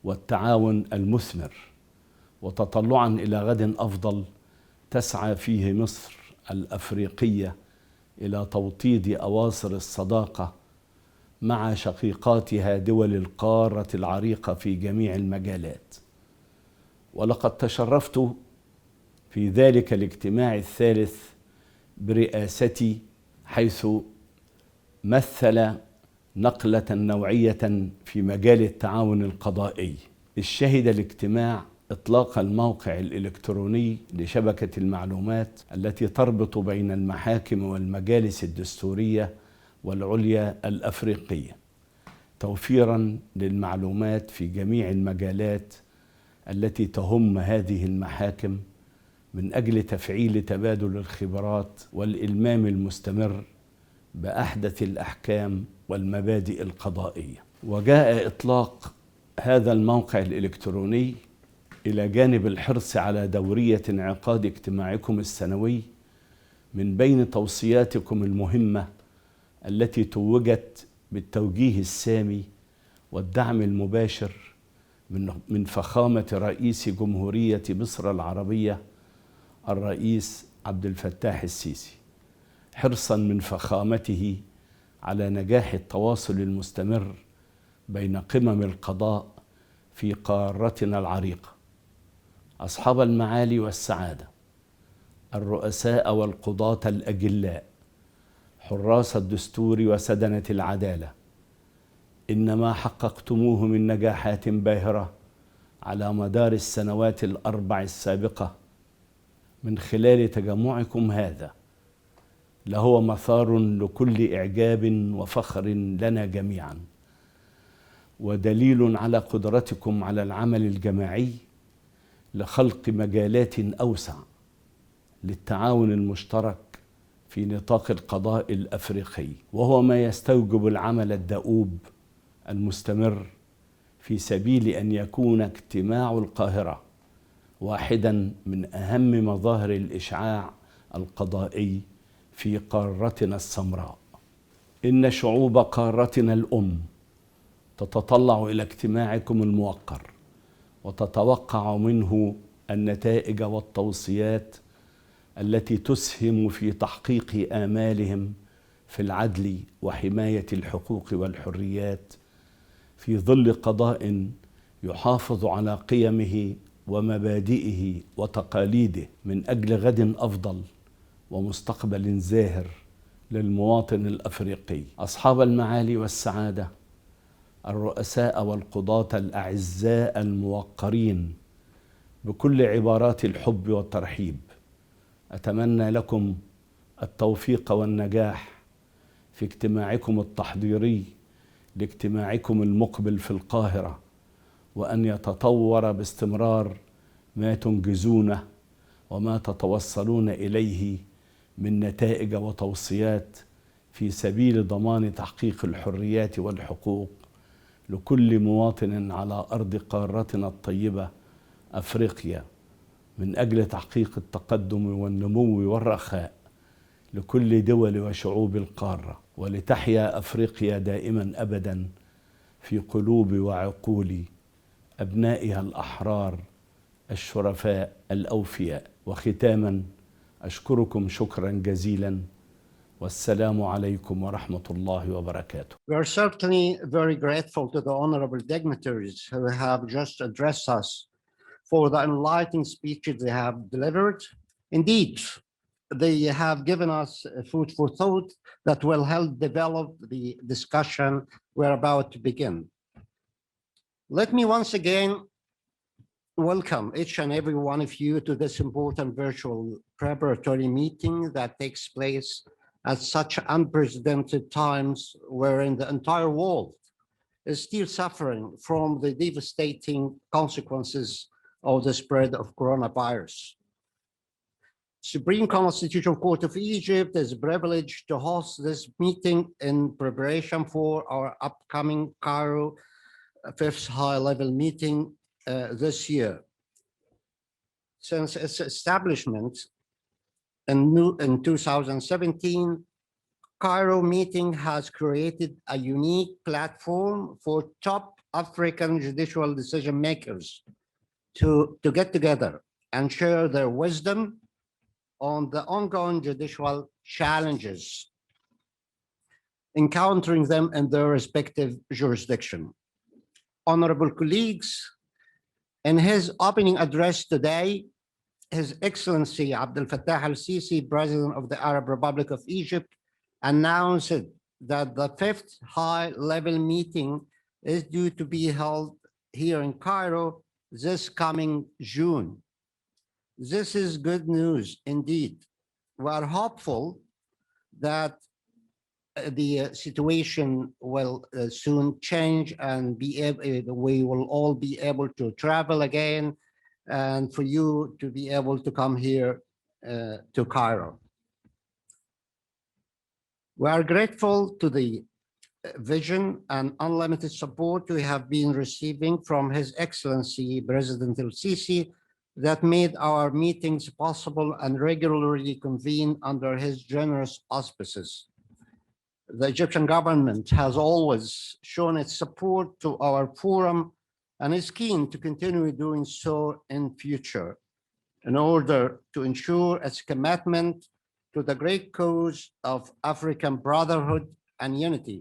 والتعاون المثمر، وتطلعا إلى غد أفضل تسعى فيه مصر الأفريقية إلى توطيد أواصر الصداقة مع شقيقاتها دول القارة العريقة في جميع المجالات. ولقد تشرفت في ذلك الاجتماع الثالث برئاستي، حيث مثل نقلة نوعية في مجال التعاون القضائي. شهد الاجتماع إطلاق الموقع الإلكتروني لشبكة المعلومات التي تربط بين المحاكم والمجالس الدستورية والعليا الإفريقية، توفيرا للمعلومات في جميع المجالات التي تهم هذه المحاكم من أجل تفعيل تبادل الخبرات والإلمام المستمر بأحدث الأحكام والمبادئ القضائية. وجاء إطلاق هذا الموقع الإلكتروني إلى جانب الحرص على دورية انعقاد اجتماعكم السنوي من بين توصياتكم المهمة التي توجت بالتوجيه السامي والدعم المباشر من فخامة رئيس جمهورية مصر العربية الرئيس عبد الفتاح السيسي، حرصا من فخامته على نجاح التواصل المستمر بين قمم القضاء في قارتنا العريقة. أصحاب المعالي والسعادة، الرؤساء والقضاة الأجلاء، حراس الدستور وسدنة العدالة، إنما حققتموه من نجاحات باهرة على مدار السنوات الأربع السابقة من خلال تجمعكم هذا، لهو مثار لكل إعجاب وفخر لنا جميعا، ودليل على قدرتكم على العمل الجماعي لخلق مجالات أوسع للتعاون المشترك في نطاق القضاء الأفريقي، وهو ما يستوجب العمل الدؤوب المستمر في سبيل أن يكون اجتماع القاهرة واحدا من أهم مظاهر الإشعاع القضائي في قارتنا السمراء. إن شعوب قارتنا الأم تتطلع إلى اجتماعكم الموقر وتتوقع منه النتائج والتوصيات التي تسهم في تحقيق آمالهم في العدل وحماية الحقوق والحريات في ظل قضاء يحافظ على قيمه ومبادئه وتقاليده من أجل غد أفضل ومستقبل زاهر للمواطن الأفريقي. أصحاب المعالي والسعادة، الرؤساء والقضاة الأعزاء الموقرين، بكل عبارات الحب والترحيب أتمنى لكم التوفيق والنجاح في اجتماعكم التحضيري لاجتماعكم المقبل في القاهرة، وأن يتطور باستمرار ما تنجزونه وما تتوصلون إليه من نتائج وتوصيات في سبيل ضمان تحقيق الحريات والحقوق لكل مواطن على أرض قارتنا الطيبة أفريقيا، من أجل تحقيق التقدم والنمو والرخاء لكل دول وشعوب القارة، ولتحيا أفريقيا دائما أبدا في قلوب وعقول أبنائها الأحرار الشرفاء الأوفياء. وختاما أشكركم شكرا جزيلا، والسلام عليكم ورحمة الله وبركاته. We are certainly very grateful to the honorable dignitaries who have just addressed us for the enlightening speeches they have delivered. Indeed, they have given us food for thought that will help develop the discussion we're about to begin. Let me once again welcome each and every one of you to this important virtual preparatory meeting that takes place at such unprecedented times, wherein the entire world is still suffering from the devastating consequences of the spread of coronavirus. Supreme Constitutional Court of Egypt is privileged to host this meeting in preparation for our upcoming Cairo fifth high-level meeting this year. Since its establishment in 2017, Cairo meeting has created a unique platform for top African judicial decision makers to get together and share their wisdom on the ongoing judicial challenges, encountering them in their respective jurisdiction. Honorable colleagues, in his opening address today, His Excellency Abdel Fattah al-Sisi, President of the Arab Republic of Egypt, announced that the fifth high-level meeting is due to be held here in Cairo this coming June. This is good news indeed. We are hopeful that the situation will soon change and we will all be able to travel again, and for you to be able to come here to Cairo. We are grateful to the vision and unlimited support we have been receiving from His Excellency President al-Sisi that made our meetings possible and regularly convene under his generous auspices. The Egyptian government has always shown its support to our forum and is keen to continue doing so in future in order to ensure its commitment to the great cause of African brotherhood and unity,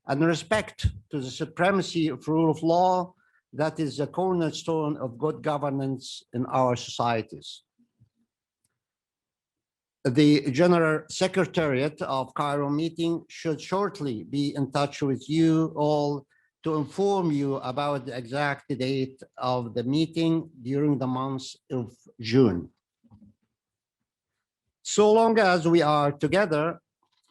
and respect to the supremacy of rule of law that is the cornerstone of good governance in our societies. The General Secretariat of Cairo meeting should shortly be in touch with you all to inform you about the exact date of the meeting during the month of June. So long as we are together,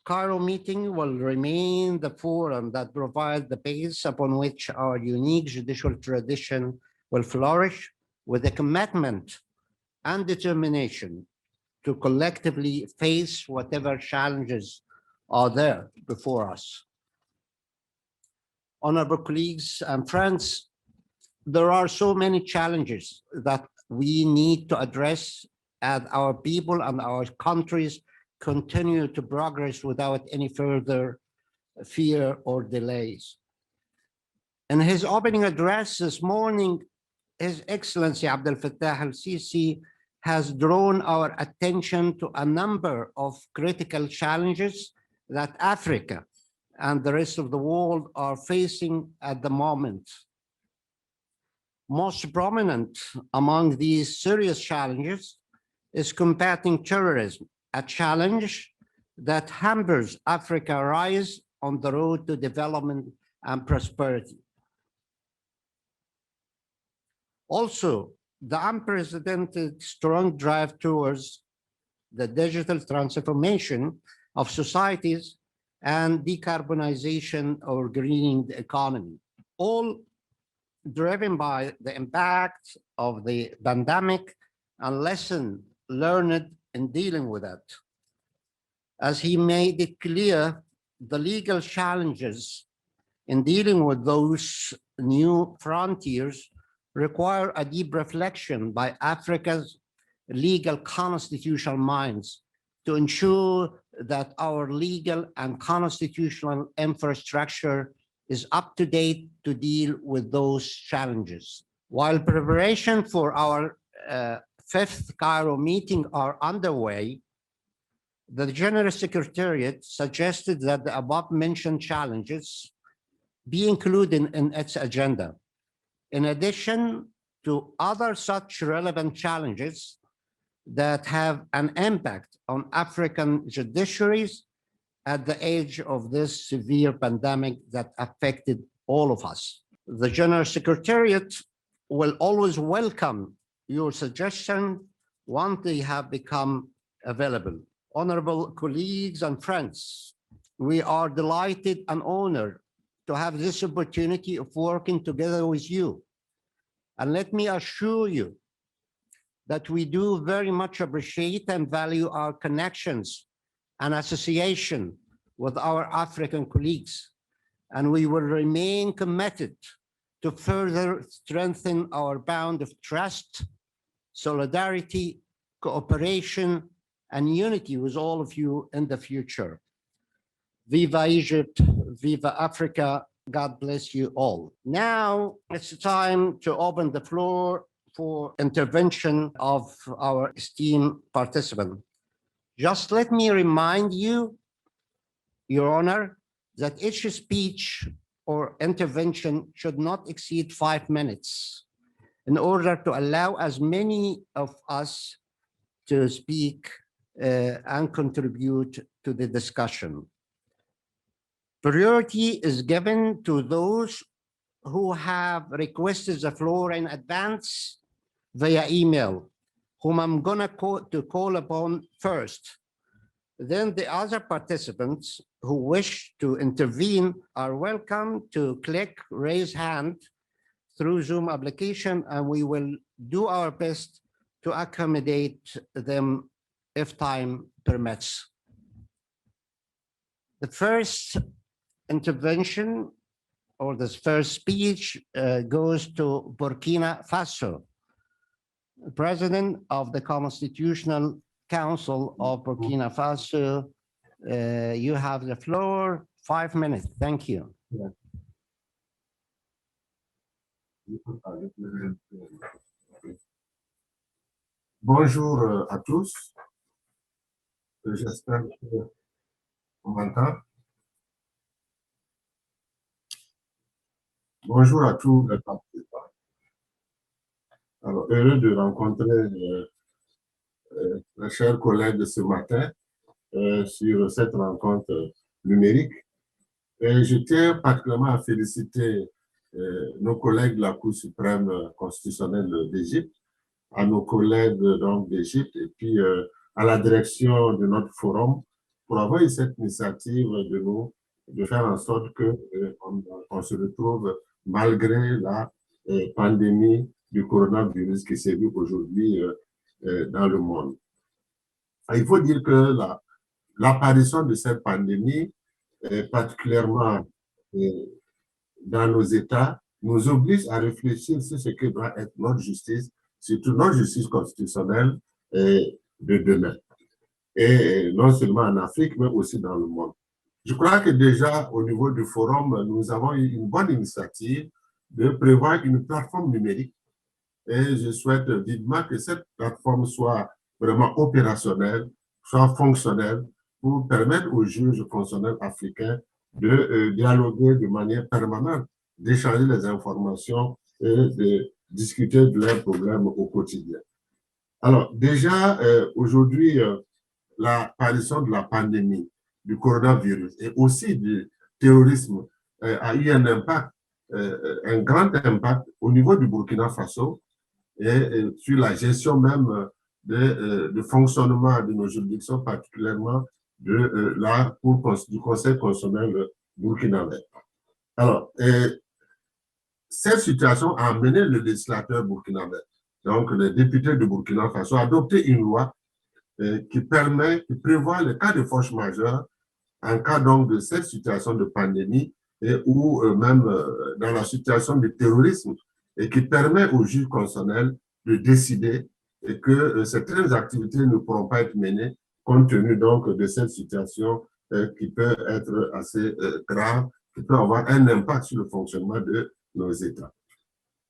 Cairo meeting will remain the forum that provides the base upon which our unique judicial tradition will flourish, with a commitment and determination to collectively face whatever challenges are there before us. Honorable colleagues and friends, there are so many challenges that we need to address as our people and our countries continue to progress without any further fear or delays. In his opening address this morning, His Excellency Abdel Fattah al-Sisi has drawn our attention to a number of critical challenges that Africa and the rest of the world are facing at the moment. Most prominent among these serious challenges is combating terrorism, a challenge that hampers Africa's rise on the road to development and prosperity. Also, the unprecedented strong drive towards the digital transformation of societies and decarbonization or greening the economy, all driven by the impact of the pandemic and lessons learned in dealing with it. As he made it clear the legal challenges in dealing with those new frontiers require a deep reflection by Africa's legal constitutional minds to ensure that our legal and constitutional infrastructure is up to date to deal with those challenges. While preparation for our fifth Cairo meeting are underway, the General Secretariat suggested that the above-mentioned challenges be included in its agenda. In addition to other such relevant challenges that have an impact on African judiciaries at the age of this severe pandemic that affected all of us. The General Secretariat will always welcome your suggestions once they have become available. Honorable colleagues and friends, we are delighted and honored to have this opportunity of working together with you. And let me assure you that we do very much appreciate and value our connections and association with our African colleagues. And we will remain committed to further strengthen our bond of trust, solidarity, cooperation, and unity with all of you in the future. Viva Egypt, Viva Africa, God bless you all. Now it's time to open the floor for intervention of our esteemed participant. Just let me remind you, Your Honor, that each speech or intervention should not exceed 5 minutes in order to allow as many of us to speak and contribute to the discussion. Priority is given to those who have requested the floor in advance via email, whom I'm gonna call upon first. Then the other participants who wish to intervene are welcome to click raise hand through Zoom application, and we will do our best to accommodate them if time permits. The first intervention or this first speech goes to Burkina Faso. President of the Constitutional Council of Burkina Faso, you have the floor, 5 minutes. Thank you. Bonjour à tous. J'espère qu'on m'entend. Bonjour à tous les participants. Alors, heureux de rencontrer mes chers collègues ce matin sur cette rencontre numérique. Et je tiens particulièrement à féliciter nos collègues de la Cour suprême constitutionnelle d'Égypte, à nos collègues d'Égypte et puis à la direction de notre forum pour avoir eu cette initiative de faire en sorte qu'on se retrouve malgré la pandémie du coronavirus qui sévit aujourd'hui dans le monde. Il faut dire que l'apparition de cette pandémie, particulièrement dans nos États, nous oblige à réfléchir sur ce que doit être notre justice, surtout notre justice constitutionnelle de demain. Et non seulement en Afrique, mais aussi dans le monde. Je crois que déjà, au niveau du forum, nous avons eu une bonne initiative de prévoir une plateforme numérique. Et je souhaite vivement que cette plateforme soit vraiment opérationnelle, soit fonctionnelle, pour permettre aux juges constitutionnels africains de dialoguer de manière permanente, d'échanger les informations et de discuter de leurs problèmes au quotidien. Alors, déjà, aujourd'hui, l'apparition de la pandémie, du coronavirus et aussi du terrorisme a eu un impact, un grand impact au niveau du Burkina Faso et sur la gestion même du fonctionnement de nos juridictions, particulièrement du Conseil constitutionnel burkinabé. Alors, cette situation a amené le législateur burkinabé, donc les députés de Burkina Faso, à adopter une loi qui prévoit le cas de force majeure en cas donc de cette situation de pandémie et ou même dans la situation de terrorisme, et qui permet au juge constitutionnel de décider et que certaines activités ne pourront pas être menées compte tenu donc de cette situation qui peut être assez grave, qui peut avoir un impact sur le fonctionnement de nos États.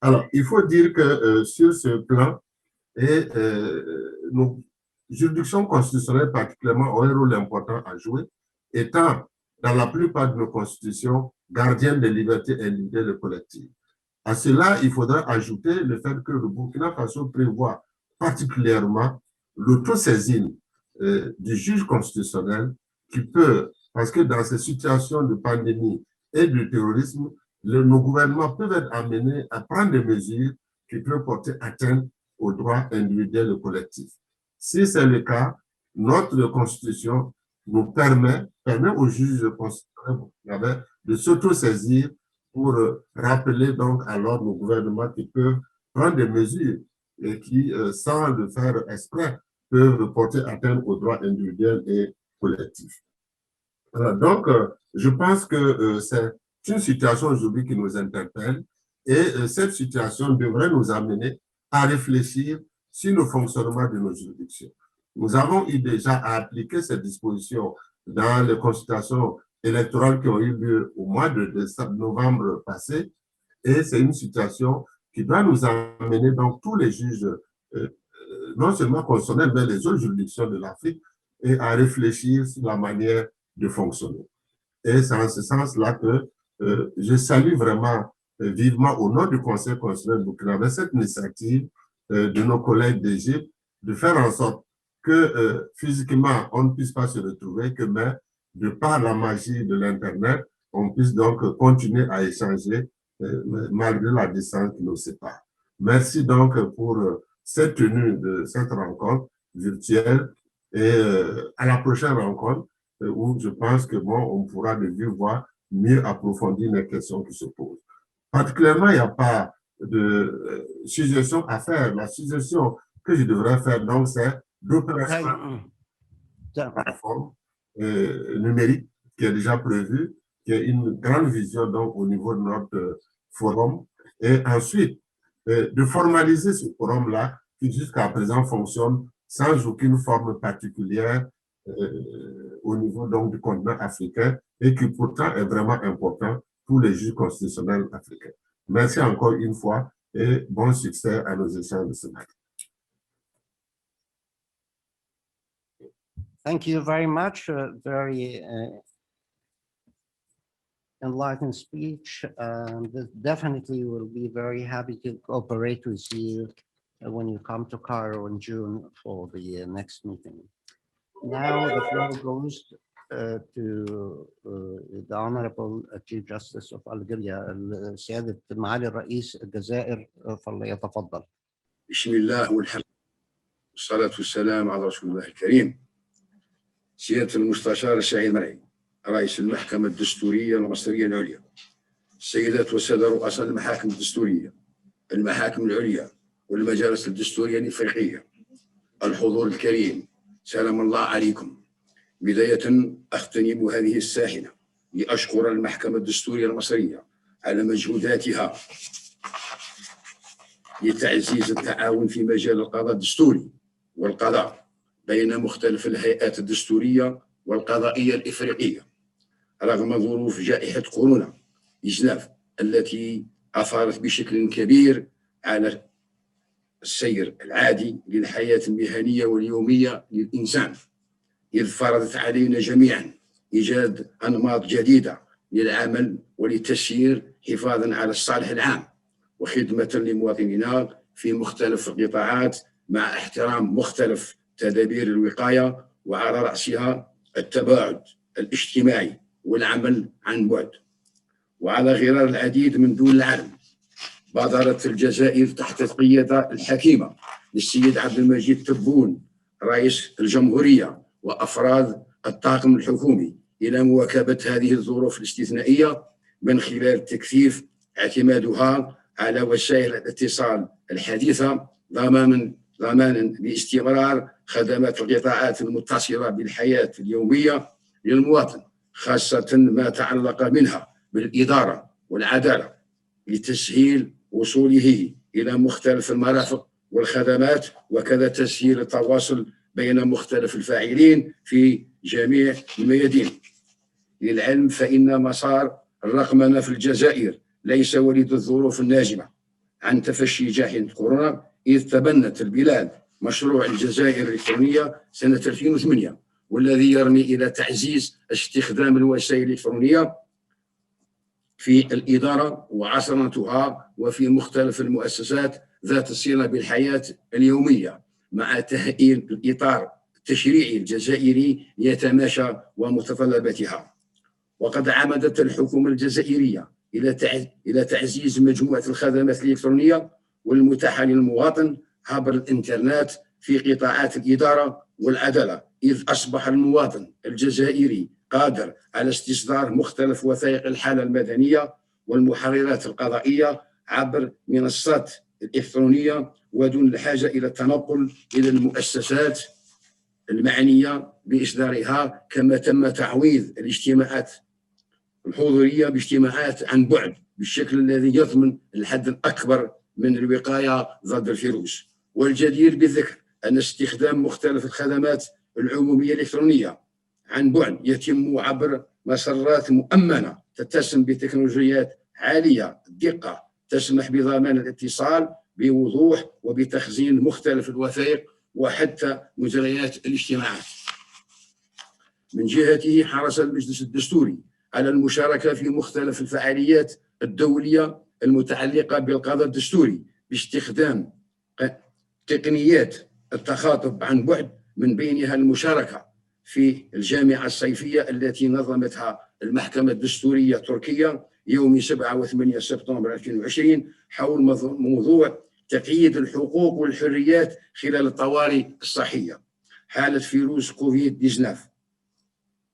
Alors, il faut dire que sur ce plan, et nos juridictions constitutionnelles particulièrement ont un rôle important à jouer, étant dans la plupart de nos constitutions gardiennes des libertés individuelles et collectives. À cela, il faudra ajouter le fait que le Burkina Faso prévoit particulièrement l'autosaisine du juge constitutionnel qui peut, parce que dans ces situations de pandémie et de terrorisme, nos gouvernements peuvent être amenés à prendre des mesures qui peuvent porter atteinte aux droits individuels et collectifs. Si c'est le cas, notre Constitution nous permet aux juges constitutionnels de s'autosaisir pour rappeler donc alors nos gouvernements qui peuvent prendre des mesures et qui, sans le faire exprès, peuvent porter atteinte aux droits individuels et collectifs. Alors, donc, je pense que c'est une situation aujourd'hui qui nous interpelle et cette situation devrait nous amener à réfléchir sur le fonctionnement de nos juridictions. Nous avons eu déjà à appliquer ces dispositions dans les consultations électorales qui ont eu lieu au mois de novembre passé, et c'est une situation qui doit nous amener donc tous les juges, non seulement constitutionnels, mais les autres juridictions de l'Afrique, et à réfléchir sur la manière de fonctionner. Et c'est en ce sens-là que je salue vraiment vivement au nom du Conseil constitutionnel burkinabé cette initiative de nos collègues d'Égypte de faire en sorte que physiquement on ne puisse pas se retrouver, que mais de par la magie de l'Internet, on puisse donc continuer à échanger malgré la distance qui nous sépare. Merci donc pour cette tenue de cette rencontre virtuelle et à la prochaine rencontre où je pense que bon, on pourra de vive voix mieux approfondir les questions qui se posent. Particulièrement, il n'y a pas de suggestion à faire. La suggestion que je devrais faire, donc, c'est d'opération plateforme numérique qui est déjà prévue, qui est une grande vision donc au niveau de notre forum, et ensuite de formaliser ce forum-là qui jusqu'à présent fonctionne sans aucune forme particulière au niveau donc du continent africain et qui pourtant est vraiment important pour les juges constitutionnels africains. Merci encore une fois et bon succès à nos échanges de ce matin. Thank you very much. Very enlightened speech. Definitely will be very happy to cooperate with you when you come to Cairo in June for the next meeting. Now the floor goes to the Honorable Chief Justice of Algeria, سيادة معالي الرئيس الجزائر، فليتفضل. بسم الله والحمد والصلاة والسلام على رسول الله الكريم. سيادة المستشار السعيد مرعي رئيس المحكمة الدستورية المصرية العليا، السيدات والسادة رؤساء المحاكم الدستورية، المحاكم العليا والمجالس الدستورية الإفريقية، الحضور الكريم، سلام الله عليكم. بداية أغتنم هذه الساحة لأشكر المحكمة الدستورية المصرية على مجهوداتها لتعزيز التعاون في مجال القضاء الدستوري والقضاء بين مختلف الهيئات الدستورية والقضائية الإفريقية رغم ظروف جائحة كورونا 19 التي أثارت بشكل كبير على السير العادي للحياة المهنية واليومية للإنسان، إذ فرضت علينا جميعا إيجاد أنماط جديدة للعمل وللتسيير حفاظا على الصالح العام وخدمة لمواطنينا في مختلف القطاعات مع احترام مختلف تدابير الوقاية وعلى رأسها التباعد الاجتماعي والعمل عن بعد. وعلى غرار العديد من دول العالم بادرت الجزائر تحت القيادة الحكيمة للسيد عبد المجيد تبون رئيس الجمهورية وأفراد الطاقم الحكومي إلى مواكبة هذه الظروف الاستثنائية من خلال تكثيف اعتمادها على وسائل الاتصال الحديثة ضمانا باستمرار خدمات القطاعات المتصلة بالحياة اليومية للمواطن خاصة ما تعلق منها بالإدارة والعدالة لتسهيل وصوله إلى مختلف المرافق والخدمات، وكذا تسهيل التواصل بين مختلف الفاعلين في جميع الميادين. للعلم فإن مسار الرقمنة في الجزائر ليس وليد الظروف الناجمة عن تفشي جائحة كورونا، إذ تبنت البلاد مشروع الجزائر الإلكترونية سنة 2008، والذي يرمي إلى تعزيز استخدام الوسائل الإلكترونية في الإدارة وعصرنتها وفي مختلف المؤسسات ذات الصلة بالحياة اليومية، مع تهيئ الإطار التشريعي الجزائري يتماشى ومتطلباتها. وقد عمدت الحكومة الجزائرية إلى تعزيز مجموعة الخدمات الإلكترونية والمتاحة للمواطن عبر الإنترنت في قطاعات الإدارة والعدالة، إذ أصبح المواطن الجزائري قادر على استصدار مختلف وثائق الحالة المدنية والمحررات القضائية عبر منصات الإلكترونية ودون الحاجة إلى التنقل إلى المؤسسات المعنية بإصدارها، كما تم تعويض الاجتماعات الحضورية باجتماعات عن بعد بالشكل الذي يضمن الحد الأكبر من الوقاية ضد الفيروس. والجدير بالذكر أن استخدام مختلف الخدمات العمومية الإلكترونية عن بعد يتم عبر مسارات مؤمنة تتسم بتكنولوجيات عالية الدقة تسمح بضمان الاتصال بوضوح وبتخزين مختلف الوثائق وحتى مجريات الاجتماعات. من جهته حرص المجلس الدستوري على المشاركة في مختلف الفعاليات الدولية المتعلقة بالقضاء الدستوري باستخدام تقنيات التخاطب عن بعد، من بينها المشاركة في الجامعة الصيفية التي نظمتها المحكمة الدستورية التركية يوم 7 و8 سبتمبر 2020 حول موضوع تقييد الحقوق والحريات خلال الطوارئ الصحية حالة فيروس كوفيد-19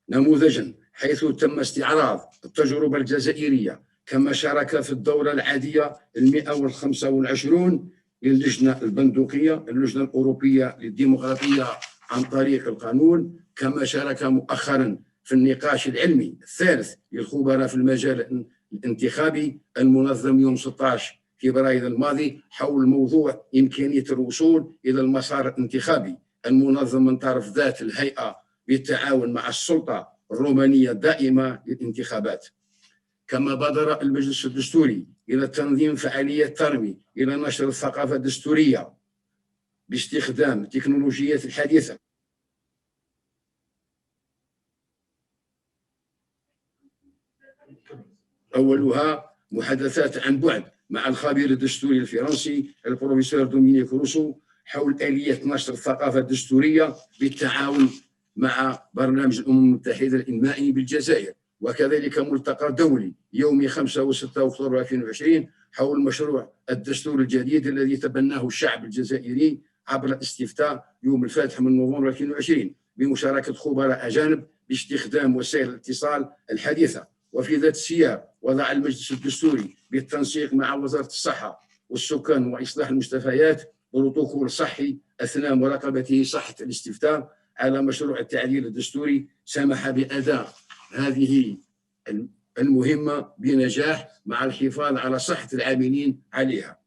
نموذجا، حيث تم استعراض التجربة الجزائرية. كما شارك في الدورة العادية 125 للجنة البندقية اللجنة الأوروبية للديمقراطية عن طريق القانون. كما شارك مؤخرا في النقاش العلمي الثالث للخبراء في المجال الانتخابي المنظم يوم 16 فبراير الماضي حول موضوع إمكانية الوصول إلى المسار الانتخابي المنظم من طرف ذات الهيئة بالتعاون مع السلطة الرومانية الدائمة للانتخابات. كما بادر المجلس الدستوري إلى تنظيم فعاليات ترمي إلى نشر الثقافة الدستورية باستخدام التكنولوجيات الحديثة. أولها محادثات عن بعد مع الخبير الدستوري الفرنسي البروفيسور دومينيك روسو حول آلية نشر الثقافة الدستورية بالتعاون مع برنامج الأمم المتحدة الإنمائي بالجزائر. وكذلك ملتقى دولي يوم 5 و6 أكتوبر 2020 حول مشروع الدستور الجديد الذي تبناه الشعب الجزائري عبر الاستفتاء يوم الفاتح من نوفمبر 2020 بمشاركة خبراء أجانب باستخدام وسائل الاتصال الحديثة. وفي ذات السياق وضع المجلس الدستوري بالتنسيق مع وزارة الصحة والسكان وإصلاح المستشفيات بروتوكول صحي أثناء مراقبته صحة الاستفتاء على مشروع التعديل الدستوري سمح بأداء هذه المهمة بنجاح مع الحفاظ على صحة العاملين عليها.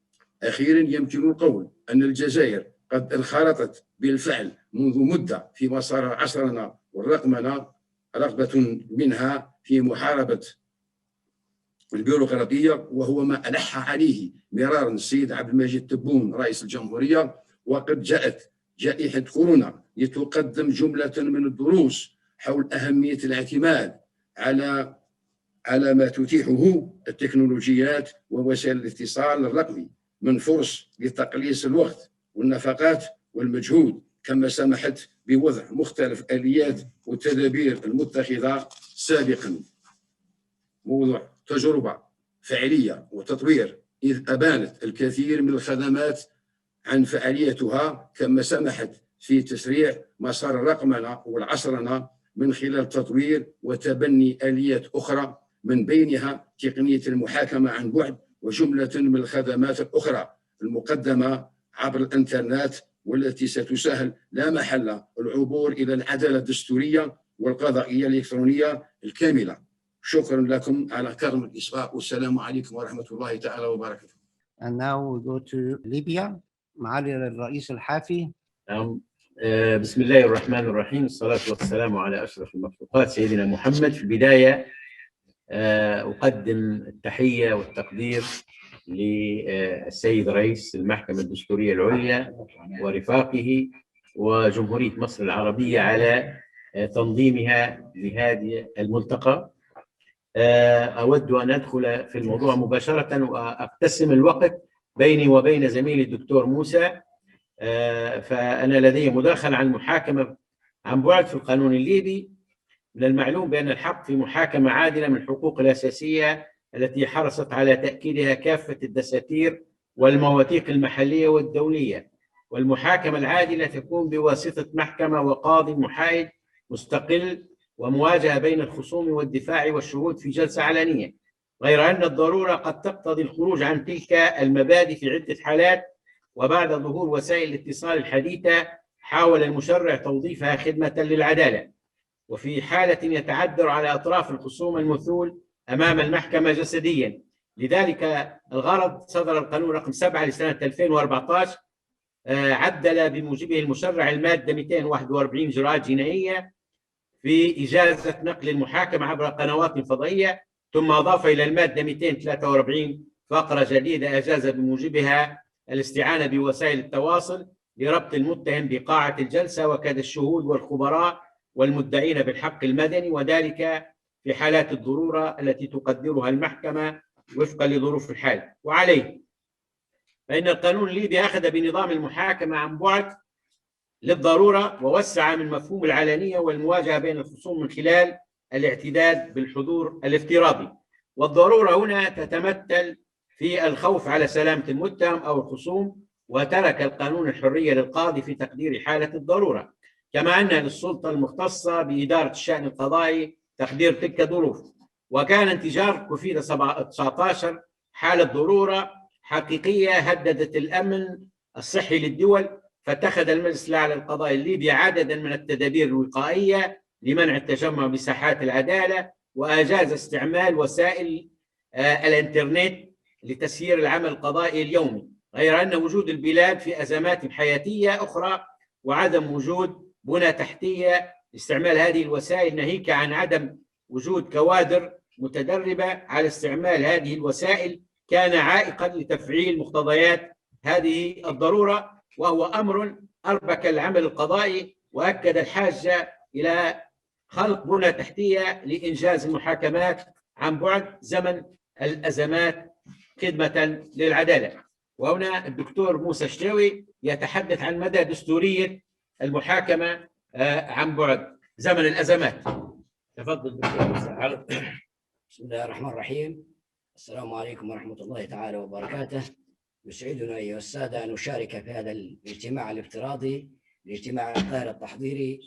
أخيرا يمكن القول أن الجزائر قد انخرطت بالفعل منذ مدة في مسار عصرنا والرقمنة، رغبة منها في محاربة البيروقراطية، وهو ما ألح عليه مرارا السيد عبد المجيد تبون رئيس الجمهورية. وقد جاءت جائحة كورونا لتقدم جملة من الدروس حول أهمية الاعتماد على ما تتيحه التكنولوجيات ووسائل الاتصال الرقمي من فرص لتقليص الوقت والنفقات والمجهود، كما سمحت بوضع مختلف آليات والتدابير المتخذة سابقا. موضوع تجربة فعلية وتطوير، إذ أبانت الكثير من الخدمات عن فعاليتها، كما سمحت في تسريع مسار الرقمنة والعصرنة من خلال تطوير وتبني آليات أخرى، من بينها تقنية المحاكمة عن بعد وجملة من الخدمات الأخرى المقدمة عبر الإنترنت، والتي ستسهل لا محل العبور إلى العدالة الدستورية والقضائية الإلكترونية الكاملة. شكرا لكم على كرم الإصغاء، والسلام عليكم ورحمة الله تعالى وبركاته. And now we go to Libya. معالي الرئيس الحافي. بسم الله الرحمن الرحيم، الصلاة والسلام على أشرف المخلوقات سيدنا محمد. في البداية أقدم التحية والتقدير للسيد رئيس المحكمة الدستورية العليا ورفاقه وجمهورية مصر العربية على تنظيمها لهذه الملتقى. أود أن أدخل في الموضوع مباشرة وأقتسم الوقت بيني وبين زميلي الدكتور موسى. فأنا لدي مداخلة عن المحاكمة عن بعد في القانون الليبي. من المعلوم بأن الحق في محاكمة عادلة من الحقوق الأساسية التي حرصت على تأكيدها كافة الدساتير والمواثيق المحلية والدولية، والمحاكمة العادلة تكون بواسطة محكمة وقاضي محايد مستقل ومواجهة بين الخصوم والدفاع والشهود في جلسة علنية، غير أن الضرورة قد تقتضي الخروج عن تلك المبادئ في عدة حالات. وبعد ظهور وسائل الاتصال الحديثة حاول المشرع توظيفها خدمة للعدالة، وفي حالة يتعذر على أطراف الخصوم المثول أمام المحكمة جسديا. لذلك الغرض صدر القانون رقم 7 لسنة 2014 عدل بموجبه المشرع المادة 241 إجراءات جنائية في إجازة نقل المحاكمة عبر قنوات فضائية، ثم أضاف إلى المادة 243 فقرة جديدة أجاز بموجبها الاستعانة بوسائل التواصل لربط المتهم بقاعة الجلسة وكذا الشهود والخبراء والمدعين بالحق المدني، وذلك في حالات الضرورة التي تقدرها المحكمة وفقا لظروف الحال. وعليه فإن القانون الليبي أخذ بنظام المحاكمة عن بعد للضرورة، ووسع من مفهوم العلنية والمواجهة بين الخصوم من خلال الاعتداد بالحضور الافتراضي. والضرورة هنا تتمثل في الخوف على سلامة المتهم أو الخصوم، وترك القانون الحرية للقاضي في تقدير حالة الضرورة، كما أن للسلطة المختصة بإدارة الشأن القضائي تقدير تلك الظروف. وكان انتشار كوفيد 19 حالة ضرورة حقيقية هددت الأمن الصحي للدول، فاتخذ المجلس الأعلى للقضاء الليبي عددا من التدابير الوقائية لمنع التجمع بساحات العدالة، وأجاز استعمال وسائل الإنترنت لتسيير العمل القضائي اليومي، غير أن وجود البلاد في أزمات حياتية أخرى وعدم وجود بنى تحتية لاستعمال هذه الوسائل، ناهيك عن عدم وجود كوادر متدربة على استعمال هذه الوسائل، كان عائقا لتفعيل مقتضيات هذه الضرورة، وهو أمر أربك العمل القضائي وأكد الحاجة إلى خلق بنى تحتية لإنجاز المحاكمات عن بعد زمن الأزمات خدمة للعدالة. وهنا الدكتور موسى شتاوي يتحدث عن مدى دستورية المحاكمة عن بعد زمن الأزمات. تفضل دكتور موسى. بسم الله الرحمن الرحيم. السلام عليكم ورحمة الله تعالى وبركاته. يسعدنا أيها السادة أن نشارك في هذا الاجتماع الافتراضي لاجتماع القاهرة التحضيري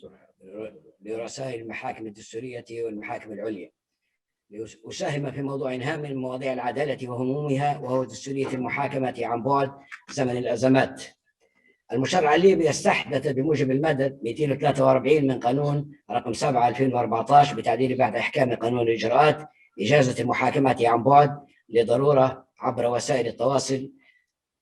لرؤساء المحاكم الدستورية والمحاكم العليا، لأساهم في موضوع هام من مواضيع العدالة وهمومها، وهو دستورية المحاكمة عن بعد زمن الأزمات. المشرع الليبي استحدث بموجب المادة 243 من قانون رقم 7 2014 بتعديل بعد إحكام قانون الإجراءات إجازة المحاكمة عن بعد لضرورة عبر وسائل التواصل.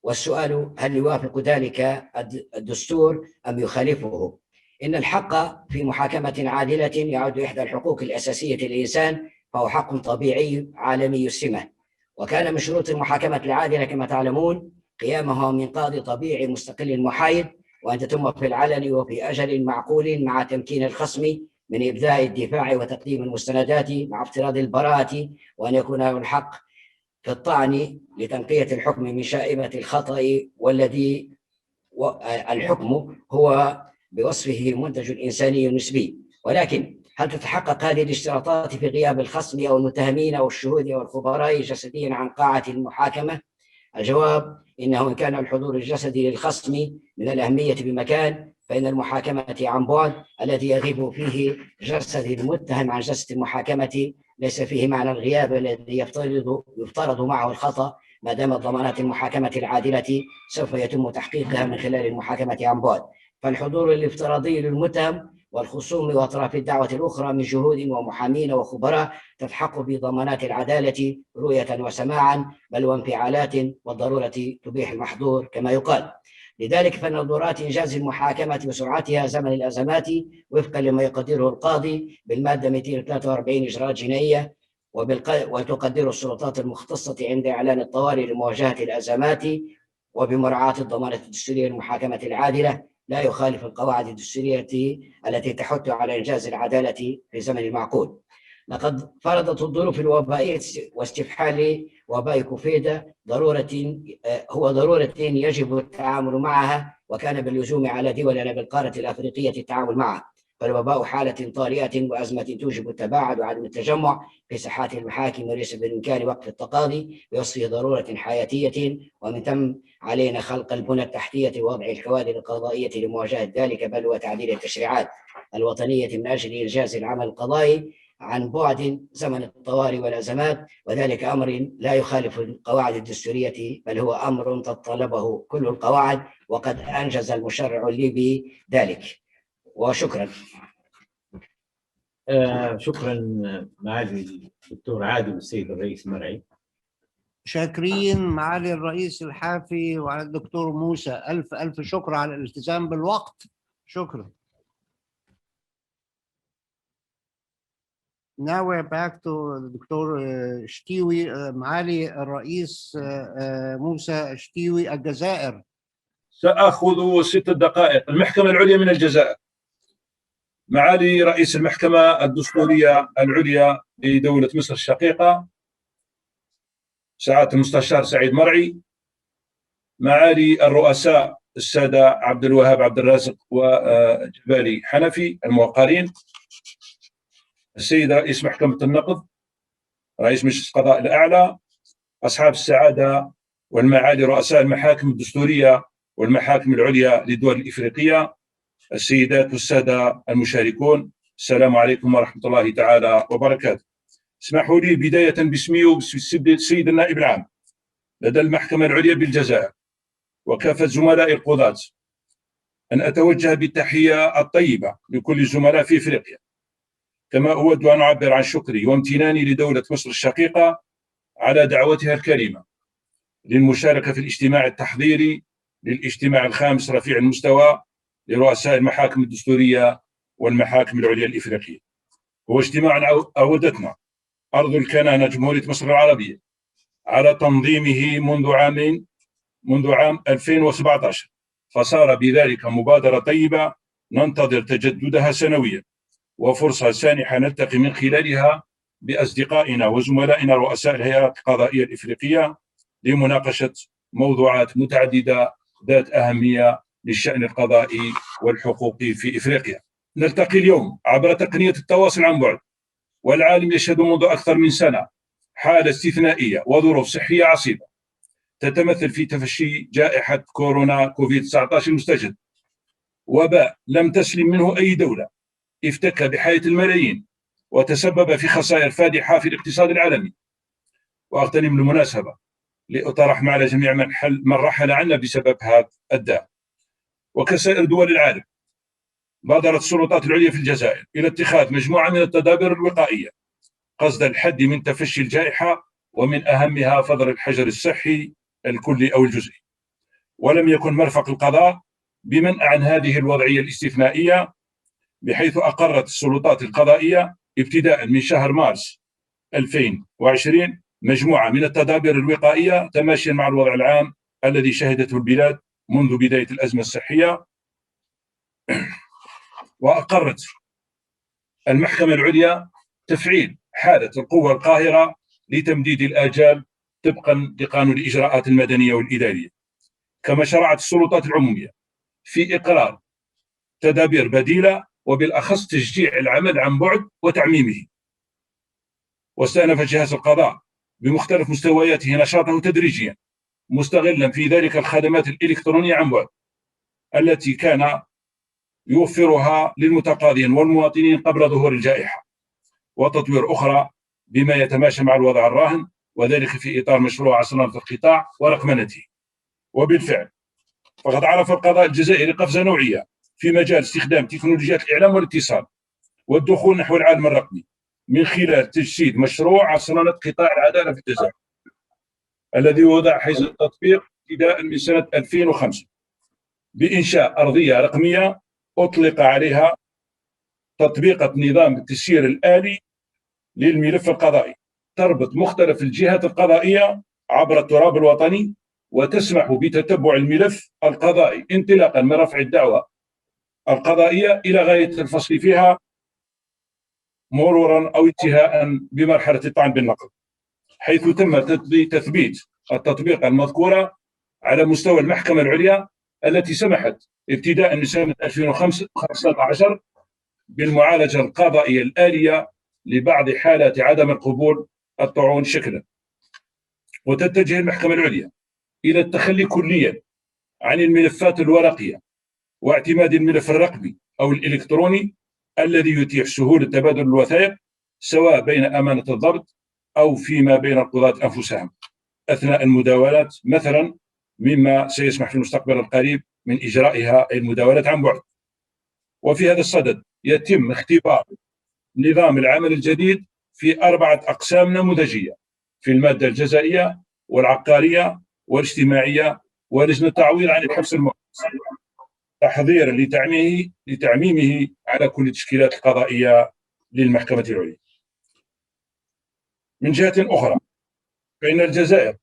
والسؤال: هل يوافق ذلك الدستور أم يخالفه؟ إن الحق في محاكمة عادلة يعد إحدى الحقوق الأساسية للإنسان، فهو حق طبيعي عالمي السمة، وكان من شروط المحاكمة العادلة كما تعلمون قيامها من قاضي طبيعي مستقل محايد، وأن تتم في العلن وفي أجل معقول، مع تمكين الخصم من إبداء الدفاع وتقديم المستندات مع افتراض البراءة، وأن يكون له الحق في الطعن لتنقية الحكم من شائبة الخطأ، والذي الحكم هو بوصفه منتج إنساني نسبي. ولكن هل تتحقق هذه الاشتراطات في غياب الخصم أو المتهمين أو الشهود أو الخبراء جسديا عن قاعة المحاكمة؟ الجواب: إنه إن كان الحضور الجسدي للخصم من الأهمية بمكان، فإن المحاكمة عن بعد الذي يغيب فيه جسد المتهم عن جسد المحاكمة ليس فيه معنى الغياب الذي يفترض معه الخطأ، ما دامت ضمانات المحاكمة العادلة سوف يتم تحقيقها من خلال المحاكمة عن بعد. فالحضور الافتراضي للمتهم والخصوم وأطراف الدعوة الأخرى من جهود ومحامين وخبراء تتحقق بضمانات العدالة رؤية وسماعا بل وانفعالات، والضرورة تبيح المحظور كما يقال. لذلك فإن ضرورات إنجاز المحاكمة وسرعتها زمن الأزمات وفقا لما يقدره القاضي بالمادة 243 إجراءات جنائية وتقدر السلطات المختصة عند إعلان الطوارئ لمواجهة الأزمات وبمراعاة الضمانة الدستورية للمحاكمة العادلة، لا يخالف القواعد الدستورية التي تحث على إنجاز العدالة في زمن معقول. لقد فرضت الظروف الوبائية واستفحال وباء كوفيدا ضرورة يجب التعامل معها، وكان باللزوم على دولنا بالقارة الأفريقية التعامل معها، فالوباء حالة طارئة وأزمة توجب التباعد وعدم التجمع في ساحات المحاكم، وليس بالإمكان وقف التقاضي بوصفه ضرورة حياتية، ومن ثم علينا خلق البنى التحتية ووضع الكوادر القضائية لمواجهة ذلك، بل وتعديل التشريعات الوطنية من أجل إنجاز العمل القضائي عن بعد زمن الطوارئ والأزمات، وذلك أمر لا يخالف القواعد الدستورية بل هو أمر تتطلبه كل القواعد، وقد أنجز المشرع الليبي ذلك. وشكرا. شكرا معالي الدكتور عادل والسيد الرئيس مرعي. شاكرين معالي الرئيس الحافي وعلى الدكتور موسى، ألف شكر على الالتزام بالوقت. شكرا. Now we're back to الدكتور شتيوي. معالي الرئيس موسى شتيوي، الجزائر. سأخذ 6 دقائق. المحكمة العليا من الجزائر. معالي رئيس المحكمة الدستورية العليا لدولة مصر الشقيقة سعادة المستشار سعيد مرعي، معالي الرؤساء السادة عبد الوهاب عبد الرازق وجبالي حنفي الموقرين، السيد رئيس محكمة النقض، رئيس مجلس القضاء الأعلى، أصحاب السعادة والمعالي رؤساء المحاكم الدستورية والمحاكم العليا للدول الإفريقية، السيدات والسادة المشاركون، السلام عليكم ورحمة الله تعالى وبركاته. اسمحوا لي بداية باسمي وباسم السيد النائب العام لدى المحكمة العليا بالجزائر وكافة زملاء القضاة أن أتوجه بالتحية الطيبة لكل الزملاء في إفريقيا، كما أود أن أعبر عن شكري وامتناني لدولة مصر الشقيقة على دعوتها الكريمة للمشاركة في الاجتماع التحضيري للاجتماع الخامس رفيع المستوى لرؤساء المحاكم الدستورية والمحاكم العليا الإفريقية. هو اجتماع أودتنا أرض الكنانة جمهورية مصر العربية على تنظيمه منذ عام 2017، فصار بذلك مبادرة طيبة ننتظر تجددها سنويا، وفرصة سانحة نلتقي من خلالها بأصدقائنا وزملائنا رؤساء الهيئات القضائية الإفريقية لمناقشة موضوعات متعددة ذات أهمية للشأن القضائي والحقوقي في إفريقيا. نلتقي اليوم عبر تقنية التواصل عن بعد، والعالم يشهد منذ أكثر من سنة حالة استثنائية وظروف صحية عصيبة تتمثل في تفشي جائحة كورونا كوفيد-19 المستجد، وباء لم تسلم منه أي دولة، افتك بحياة الملايين وتسبب في خسائر فادحة في الاقتصاد العالمي. وأغتنم المناسبة لأترحم على جميع من رحل عنا بسبب هذا الداء. وكسائر دول العالم بادرت السلطات العليا في الجزائر إلى اتخاذ مجموعة من التدابير الوقائية قصد الحد من تفشي الجائحة، ومن أهمها فضل الحجر الصحي الكلي أو الجزئي. ولم يكن مرفق القضاء بمنع عن هذه الوضعية الاستثنائية، بحيث أقرت السلطات القضائية ابتداء من شهر مارس 2020 مجموعة من التدابير الوقائية تماشيا مع الوضع العام الذي شهدته البلاد منذ بداية الأزمة الصحية. وأقرت المحكمة العليا تفعيل حالة القوة القاهرة لتمديد الآجال طبقا لقانون الإجراءات المدنية والإدارية، كما شرعت السلطات العمومية في إقرار تدابير بديلة، وبالأخص تشجيع العمل عن بعد وتعميمه. واستأنف جهاز القضاء بمختلف مستوياته نشاطه تدريجيا، مستغلا في ذلك الخدمات الإلكترونية عن بعد التي كان يوفرها للمتقاضين والمواطنين قبل ظهور الجائحة، وتطوير أخرى بما يتماشى مع الوضع الراهن، وذلك في إطار مشروع صناعة القطاع ورقمنته. وبالفعل فقد عرف القضاء الجزائري قفزة نوعية في مجال استخدام تكنولوجيات الإعلام والاتصال والدخول نحو العالم الرقمي من خلال تجسيد مشروع عصرنة قطاع العدالة في الجزائر الذي وضع حيز التطبيق ابتداء من سنة 2005 بإنشاء أرضية رقمية أطلق عليها تطبيقة نظام التسيير الآلي للملف القضائي تربط مختلف الجهات القضائية عبر التراب الوطني وتسمح بتتبع الملف القضائي انطلاقا من رفع الدعوى القضائية إلى غاية الفصل فيها مرورا أو انتهاء بمرحلة الطعن بالنقض، حيث تم تثبيت التطبيق المذكورة على مستوى المحكمة العليا التي سمحت ابتداء من سنة 2015 بالمعالجة القضائية الآلية لبعض حالات عدم القبول الطعون شكلا. وتتجه المحكمة العليا إلى التخلي كليا عن الملفات الورقية واعتماد الملف الرقمي أو الإلكتروني الذي يتيح سهولة تبادل الوثائق سواء بين أمانة الضبط أو فيما بين القضاة أنفسهم أثناء المداولات مثلا، مما سيسمح في المستقبل القريب من إجرائها المداولات عن بعد. وفي هذا الصدد يتم اختبار نظام العمل الجديد في 4 أقسام نموذجية في المادة الجزائية والعقارية والاجتماعية ولجنة التعويض عن الحبس المؤقت تحضيرا لتعميمه على كل التشكيلات القضائية للمحكمة العليا. من جهة أخرى فإن الجزائر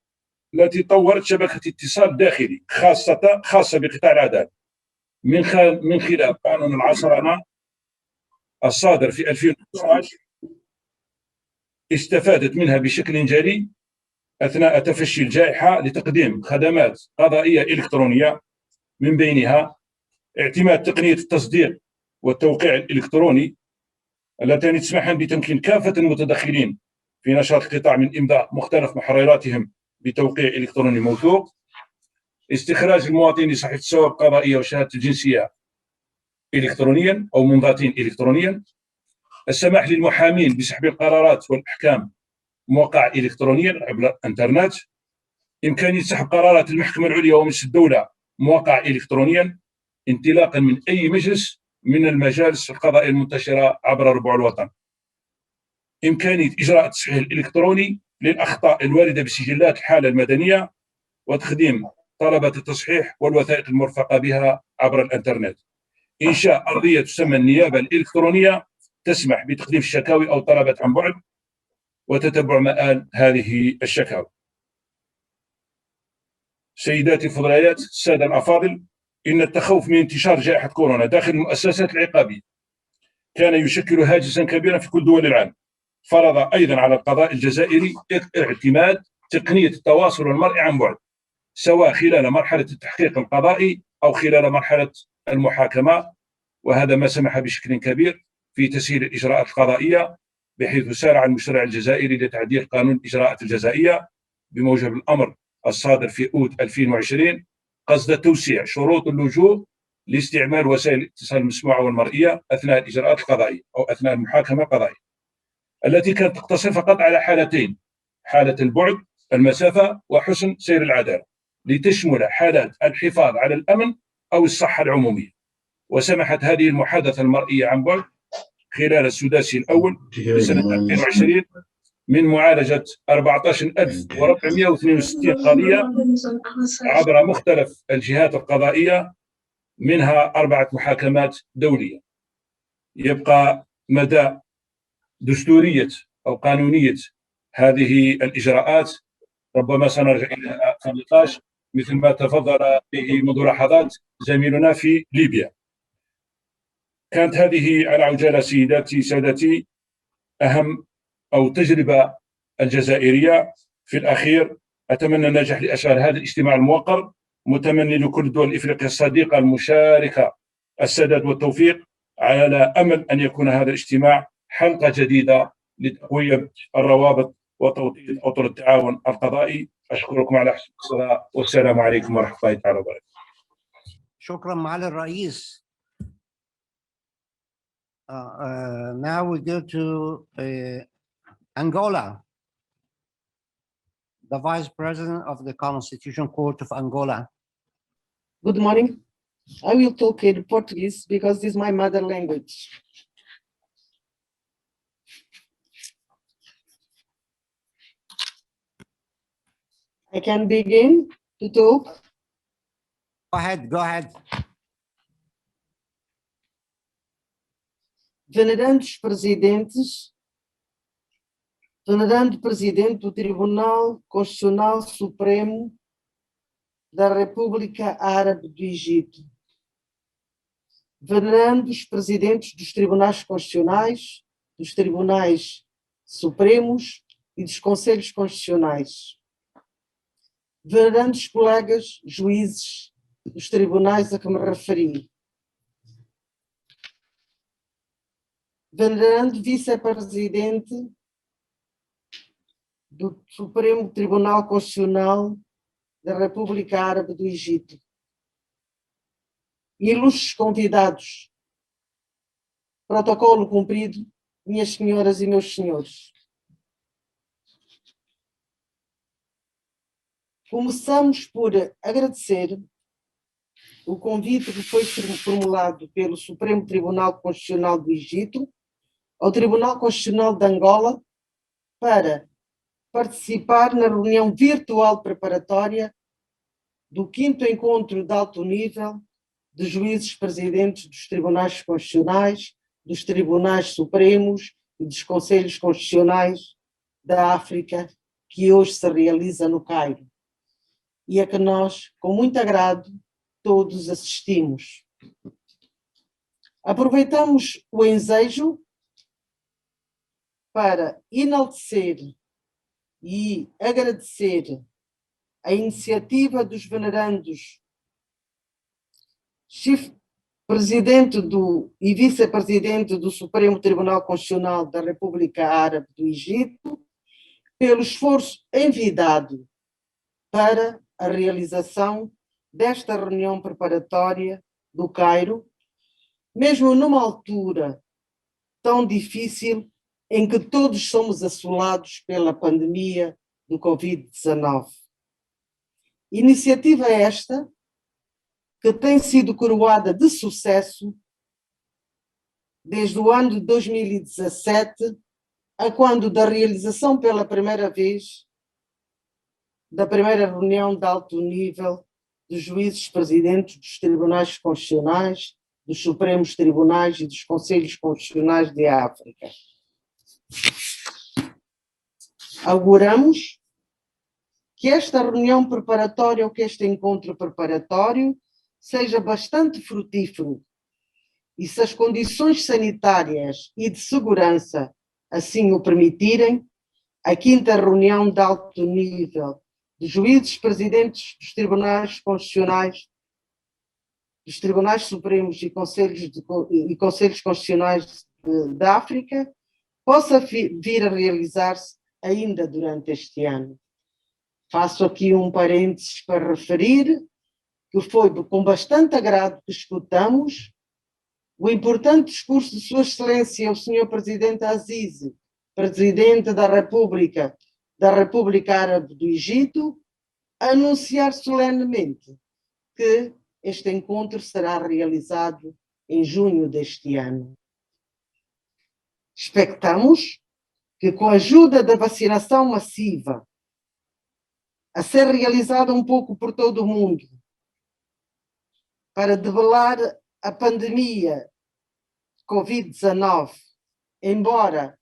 التي طورت شبكة اتصال داخلي خاصة بقطاع العدالة من خلال قانون العصرنة الصادر في 2015 استفادت منها بشكل جلي أثناء تفشي الجائحة لتقديم خدمات قضائية إلكترونية، من بينها اعتماد تقنية التصديق والتوقيع الإلكتروني اللتان تسمحان بتمكين كافة المتدخلين في نشاط القطاع من إمضاء مختلف محرراتهم بتوقيع إلكتروني موثوق، استخراج المواطنين لصحيفة السوابق القضائية وشهادة الجنسية إلكترونيا أو منضاتين إلكترونيا، السماح للمحامين بسحب القرارات والأحكام موقع إلكترونيا عبر الإنترنت، إمكانية سحب قرارات المحكمة العليا ومجلس الدولة موقع إلكترونيا انطلاقا من أي مجلس من المجالس القضائية المنتشرة عبر ربوع الوطن، إمكانية إجراء التصحيح الإلكتروني للأخطاء الواردة بسجلات الحالة المدنية وتقديم طلبات التصحيح والوثائق المرفقة بها عبر الإنترنت، إنشاء أرضية تسمى النيابة الإلكترونية تسمح بتقديم الشكاوي أو طلبات عن بعد وتتبع مآل هذه الشكاوي. سيداتي الفضليات، السادة الأفاضل، إن التخوف من انتشار جائحة كورونا داخل المؤسسات العقابية كان يشكل هاجسا كبيرا في كل دول العالم، فرض أيضا على القضاء الجزائري اعتماد تقنية التواصل المرئي عن بعد سواء خلال مرحلة التحقيق القضائي أو خلال مرحلة المحاكمة، وهذا ما سمح بشكل كبير في تسهيل الإجراءات القضائية، بحيث سارع المشرع الجزائري لتعديل قانون الإجراءات الجزائية بموجب الأمر الصادر في أوت 2020 قصد توسيع شروط اللجوء لاستعمال وسائل الاتصال المسموعة والمرئية أثناء الإجراءات القضائية أو أثناء المحاكمة القضائية، التي كانت تقتصر فقط على حالتين: حالة البعد المسافة وحسن سير العدالة، لتشمل حالات الحفاظ على الأمن أو الصحة العمومية. وسمحت هذه المحادثة المرئية عن بعد خلال السداسي الأول لسنة 2020 من معالجة 14462 قضية عبر مختلف الجهات القضائية، منها 4 محاكمات دولية. يبقى مدى دستورية أو قانونية هذه الإجراءات ربما سنرجع إلى في النقاش مثل ما تفضل به منذ لحظات زميلنا في ليبيا. كانت هذه على عجالة سيداتي سادتي أهم أو تجربة الجزائرية في الأخير. أتمنى النجاح لأشغال هذا الاجتماع الموقر، متمني لكل الدول الإفريقية الصديقة المشاركة السداد والتوفيق، على أمل أن يكون هذا الاجتماع حلقة جديدة لتقوية الروابط وتوطيد أطر التعاون القضائي. أشكركم على حسن الصلاة والسلام عليكم ورحمة الله تعالى وبركاته. شكرا معالي الرئيس. Now we go to Angola. The Vice President of the Constitutional Court of Angola. Good morning. I will talk in Portuguese because this is my mother language. I can begin to talk. Go ahead, go ahead. Venerandos presidentes, venerando presidente do Tribunal Constitucional Supremo da República Árabe do Egito, venerando os presidentes dos tribunais constitucionais, dos tribunais supremos e dos conselhos constitucionais, venerando os colegas juízes dos tribunais a que me referi, venerando vice-presidente do Supremo Tribunal Constitucional da República Árabe do Egito, ilustres convidados, protocolo cumprido, minhas senhoras e meus senhores. Começamos por agradecer o convite que foi formulado pelo Supremo Tribunal Constitucional do Egito ao Tribunal Constitucional de Angola para participar na reunião virtual preparatória do 5º encontro de alto nível de juízes presidentes dos tribunais constitucionais, dos tribunais supremos e dos conselhos constitucionais da África, que hoje se realiza no Cairo, e a que nós, com muito agrado, todos assistimos. Aproveitamos o ensejo para enaltecer e agradecer a iniciativa dos venerandos presidente e vice-presidente do Supremo Tribunal Constitucional da República Árabe do Egito pelo esforço envidado para a realização desta reunião preparatória do Cairo, mesmo numa altura tão difícil em que todos somos assolados pela pandemia do Covid-19. Iniciativa esta que tem sido coroada de sucesso desde o ano de 2017, a quando da realização pela primeira vez da primeira reunião de alto nível dos juízes presidentes dos tribunais constitucionais, dos supremos tribunais e dos conselhos constitucionais de África. Auguramos que esta reunião preparatória, ou que este encontro preparatório, seja bastante frutífero e, se as condições sanitárias e de segurança assim o permitirem, a 5ª reunião de alto nível de juízes presidentes dos tribunais constitucionais, dos tribunais supremos e conselhos constitucionais da África, possa vir a realizar-se ainda durante este ano. Faço aqui um parênteses para referir que foi com bastante agrado que escutamos o importante discurso de Sua Excelência, o Sr. Presidente Aziz, Presidente da República Árabe do Egito, anunciar solenemente que este encontro será realizado em junho deste ano. Expectamos que, com a ajuda da vacinação massiva a ser realizada um pouco por todo o mundo, para debelar a pandemia Covid-19, embora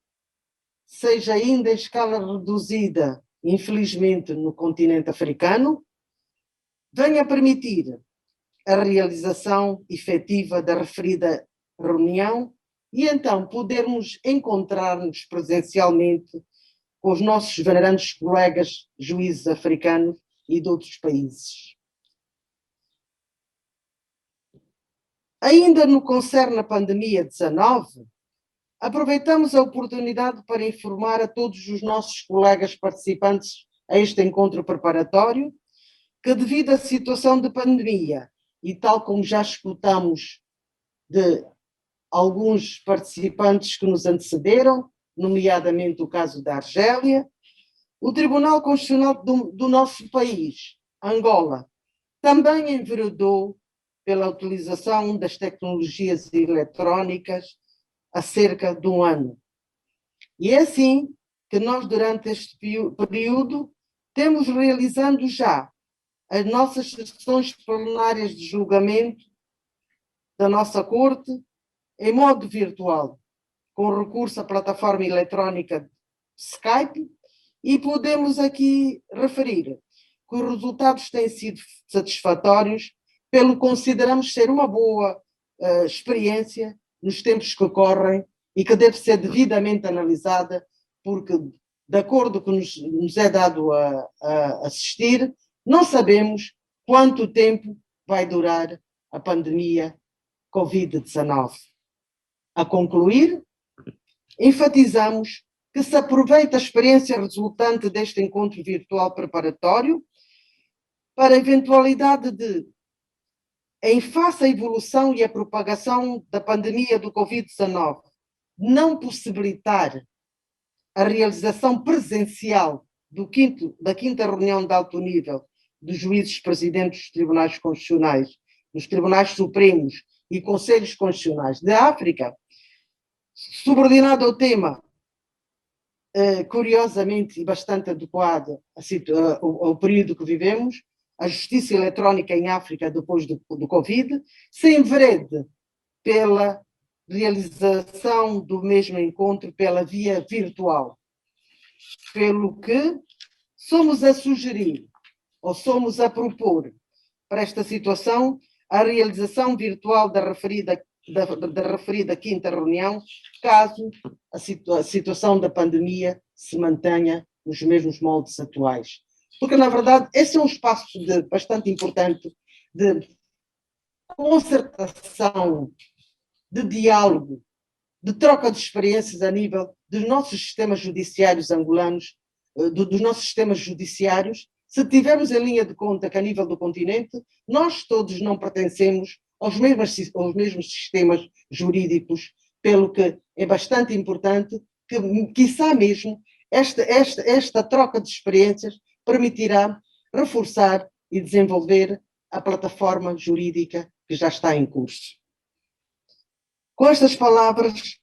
seja ainda em escala reduzida, infelizmente, no continente africano, venha permitir a realização efetiva da referida reunião e então podermos encontrar-nos presencialmente com os nossos venerandos colegas juízes africanos e de outros países. Ainda no concerne à pandemia 19, aproveitamos a oportunidade para informar a todos os nossos colegas participantes a este encontro preparatório que, devido à situação de pandemia, e tal como já escutamos de alguns participantes que nos antecederam, nomeadamente o caso da Argélia, o Tribunal Constitucional do nosso país, Angola, também enveredou pela utilização das tecnologias eletrónicas há cerca de um ano. E é assim que nós, durante este período, temos realizando já as nossas sessões plenárias de julgamento da nossa Corte em modo virtual, com recurso à plataforma eletrónica Skype, e podemos aqui referir que os resultados têm sido satisfatórios, pelo que consideramos ser uma boa experiência nos tempos que correm e que deve ser devidamente analisada, porque, de acordo com que nos é dado a assistir, não sabemos quanto tempo vai durar a pandemia Covid-19. A concluir, enfatizamos que se aproveita a experiência resultante deste encontro virtual preparatório para a eventualidade de, em face à evolução e à propagação da pandemia do Covid-19, não possibilitar a realização presencial da quinta reunião de alto nível dos juízes presidentes dos tribunais constitucionais, dos tribunais supremos e conselhos constitucionais da África, subordinado ao tema, curiosamente e bastante adequado ao período que vivemos, a justiça eletrónica em África depois do Covid, se enverede pela realização do mesmo encontro pela via virtual. Pelo que somos a sugerir, ou somos a propor, para esta situação, a realização virtual da referida quinta reunião, caso a situação da pandemia se mantenha nos mesmos moldes atuais. Porque, na verdade, esse é um espaço bastante importante de concertação, de diálogo, de troca de experiências a nível dos nossos sistemas judiciários angolanos, dos nossos sistemas judiciários. Se tivermos em linha de conta que, a nível do continente, nós todos não pertencemos aos mesmos sistemas jurídicos, pelo que é bastante importante que, quiçá mesmo, esta troca de experiências permitirá reforçar e desenvolver a plataforma jurídica que já está em curso. Com estas palavras,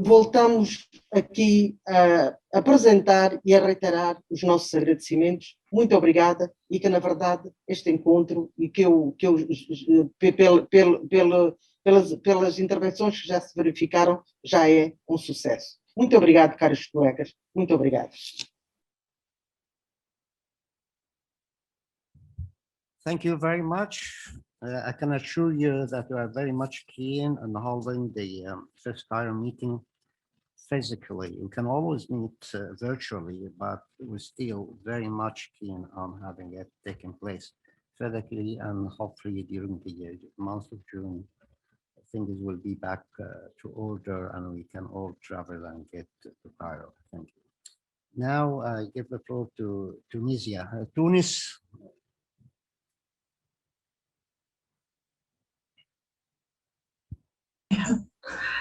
voltamos aqui a apresentar e a reiterar os nossos agradecimentos. Muito obrigada, e que, na verdade, este encontro, e pelas intervenções que já se verificaram, já é um sucesso. Muito obrigado, caros colegas. Muito obrigado. Thank you very much. I can assure you that we are very much keen on holding the fifth Cairo meeting physically. We can always meet virtually, but we're still very much keen on having it taking place physically, and hopefully during the month of June, things will be back to order and we can all travel and get to Cairo. Thank you. Now I give the floor to Tunisia. Tunis.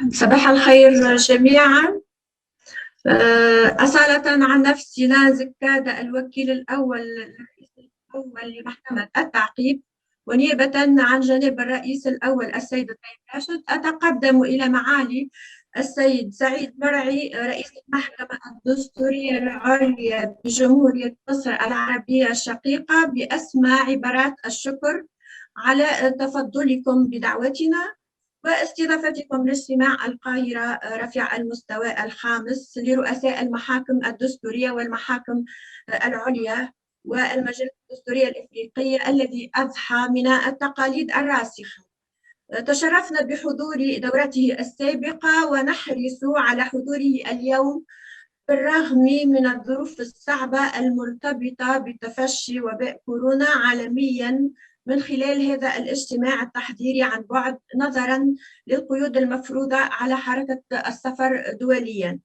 صباح الخير جميعا. أصالة عن نفسي نازك كاد الوكيل الأول لمحكمة التعقيب، ونيابة عن جانب الرئيس الأول السيد طيب راشد، أتقدم إلى معالي السيد سعيد مرعي رئيس المحكمة الدستورية العليا بجمهورية مصر العربية الشقيقة بأسمى عبارات الشكر على تفضلكم بدعوتنا واستضافتكم لاجتماع القاهرة رفيع المستوى الخامس لرؤساء المحاكم الدستورية والمحاكم العليا والمجلة الدستورية الإفريقية الذي أضحى من التقاليد الراسخة. تشرفنا بحضور دورته السابقة ونحرص على حضوره اليوم بالرغم من الظروف الصعبة المرتبطة بتفشي وباء كورونا عالمياً، من خلال هذا الاجتماع التحضيري عن بعد نظراً للقيود المفروضة على حركة السفر دولياً.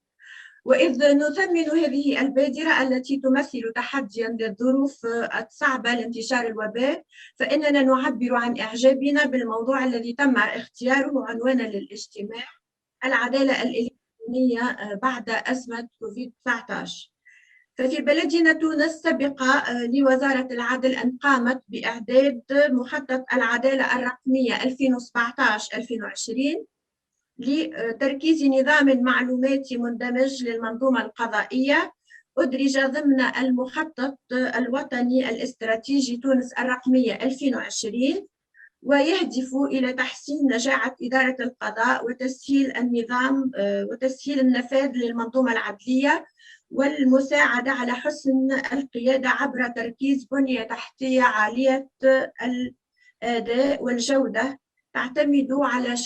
وإذ نثمن هذه البادرة التي تمثل تحدياً للظروف الصعبة لانتشار الوباء، فإننا نعبر عن إعجابنا بالموضوع الذي تم اختياره عنوانا للاجتماع: العدالة الإلكترونية بعد أزمة كوفيد-19. ففي بلدنا تونس سبق لوزارة العدل أن قامت بإعداد مخطط العدالة الرقمية 2017-2020 لتركيز نظام معلوماتي مندمج للمنظومة القضائية، أدرج ضمن المخطط الوطني الاستراتيجي تونس الرقمية 2020، ويهدف إلى تحسين نجاعة إدارة القضاء وتسهيل النظام وتسهيل النفاذ للمنظومة العدلية والمساعدة على حسن القيادة عبر تركيز بنية تحتية عالية الأداء والجودة تعتمد على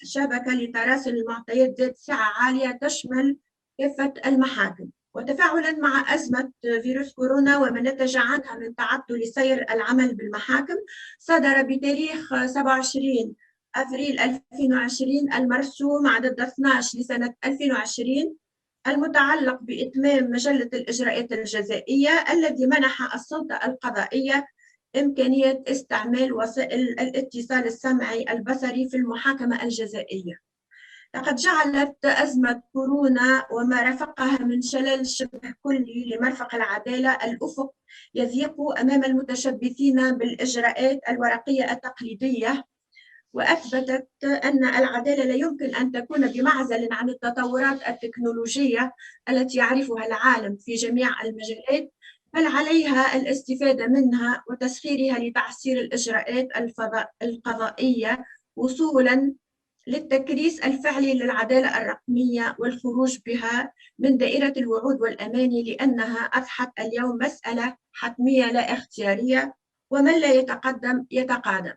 شبكة لتراسل المعطيات ذات سعة عالية تشمل كافة المحاكم. وتفاعلا مع أزمة فيروس كورونا وما نتج عنها من تعطل سير العمل بالمحاكم، صدر بتاريخ 27 أبريل 2020 المرسوم عدد 12 لسنة 2020 المتعلق بإتمام مجلة الإجراءات الجزائية، الذي منح السلطة القضائية إمكانية استعمال وسائل الاتصال السمعي البصري في المحاكمة الجزائية. لقد جعلت أزمة كورونا وما رافقها من شلل شبه كلي لمرفق العدالة الأفق يضيق أمام المتشبثين بالإجراءات الورقية التقليدية، وأثبتت أن العدالة لا يمكن أن تكون بمعزل عن التطورات التكنولوجية التي يعرفها العالم في جميع المجالات، بل عليها الاستفادة منها وتسخيرها لتعسير الإجراءات القضائية وصولاً للتكريس الفعلي للعدالة الرقمية والخروج بها من دائرة الوعود والأماني، لأنها أصبحت اليوم مسألة حتمية لا اختيارية، ومن لا يتقدم يتقادم.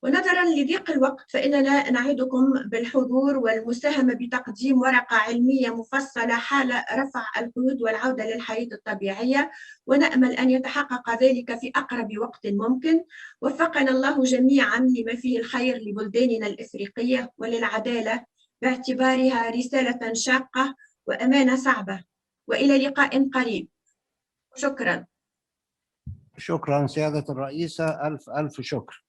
ونظرا لضيق الوقت فإننا نعدكم بالحضور والمساهمة بتقديم ورقة علمية مفصلة حال رفع القيود والعودة للحياة الطبيعية، ونأمل أن يتحقق ذلك في أقرب وقت ممكن. وفقنا الله جميعا لما فيه الخير لبلداننا الإفريقية وللعدالة باعتبارها رسالة شاقة وأمانة صعبة. وإلى لقاء قريب. شكرا. شكرا سيادة الرئيسة، ألف شكر.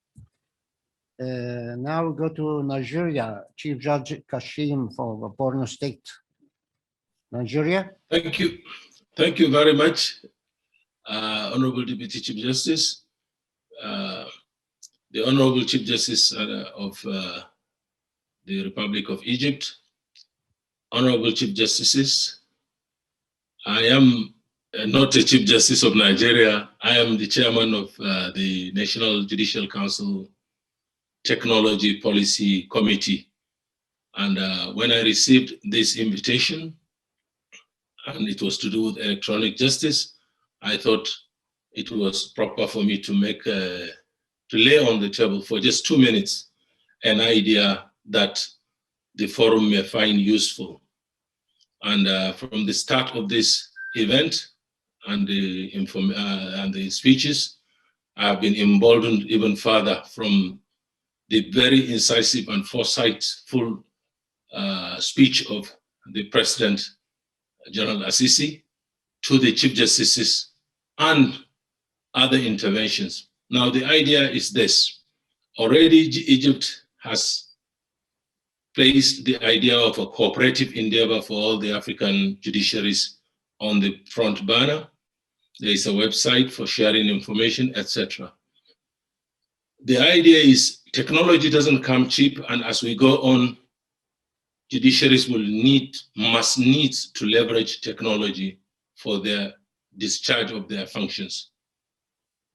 Now we go to Nigeria, Chief Judge Kashim for Borno State. Nigeria. Thank you. Thank you very much, Honorable Deputy Chief Justice. The Honorable Chief Justice of the Republic of Egypt, Honorable Chief Justices, I am not a Chief Justice of Nigeria. I am the Chairman of the National Judicial Council Technology Policy Committee. And when I received this invitation, and it was to do with electronic justice, I thought it was proper for me to lay on the table for just 2 minutes an idea that the forum may find useful. And from the start of this event and the speeches, I've been emboldened even further from the very incisive and foresightful speech of the President General Assisi to the Chief Justices and other interventions. Now, the idea is this. Already Egypt has placed the idea of a cooperative endeavor for all the African judiciaries on the front burner. There is a website for sharing information, etc. The idea is technology doesn't come cheap, and as we go on, judiciaries must need to leverage technology for their discharge of their functions.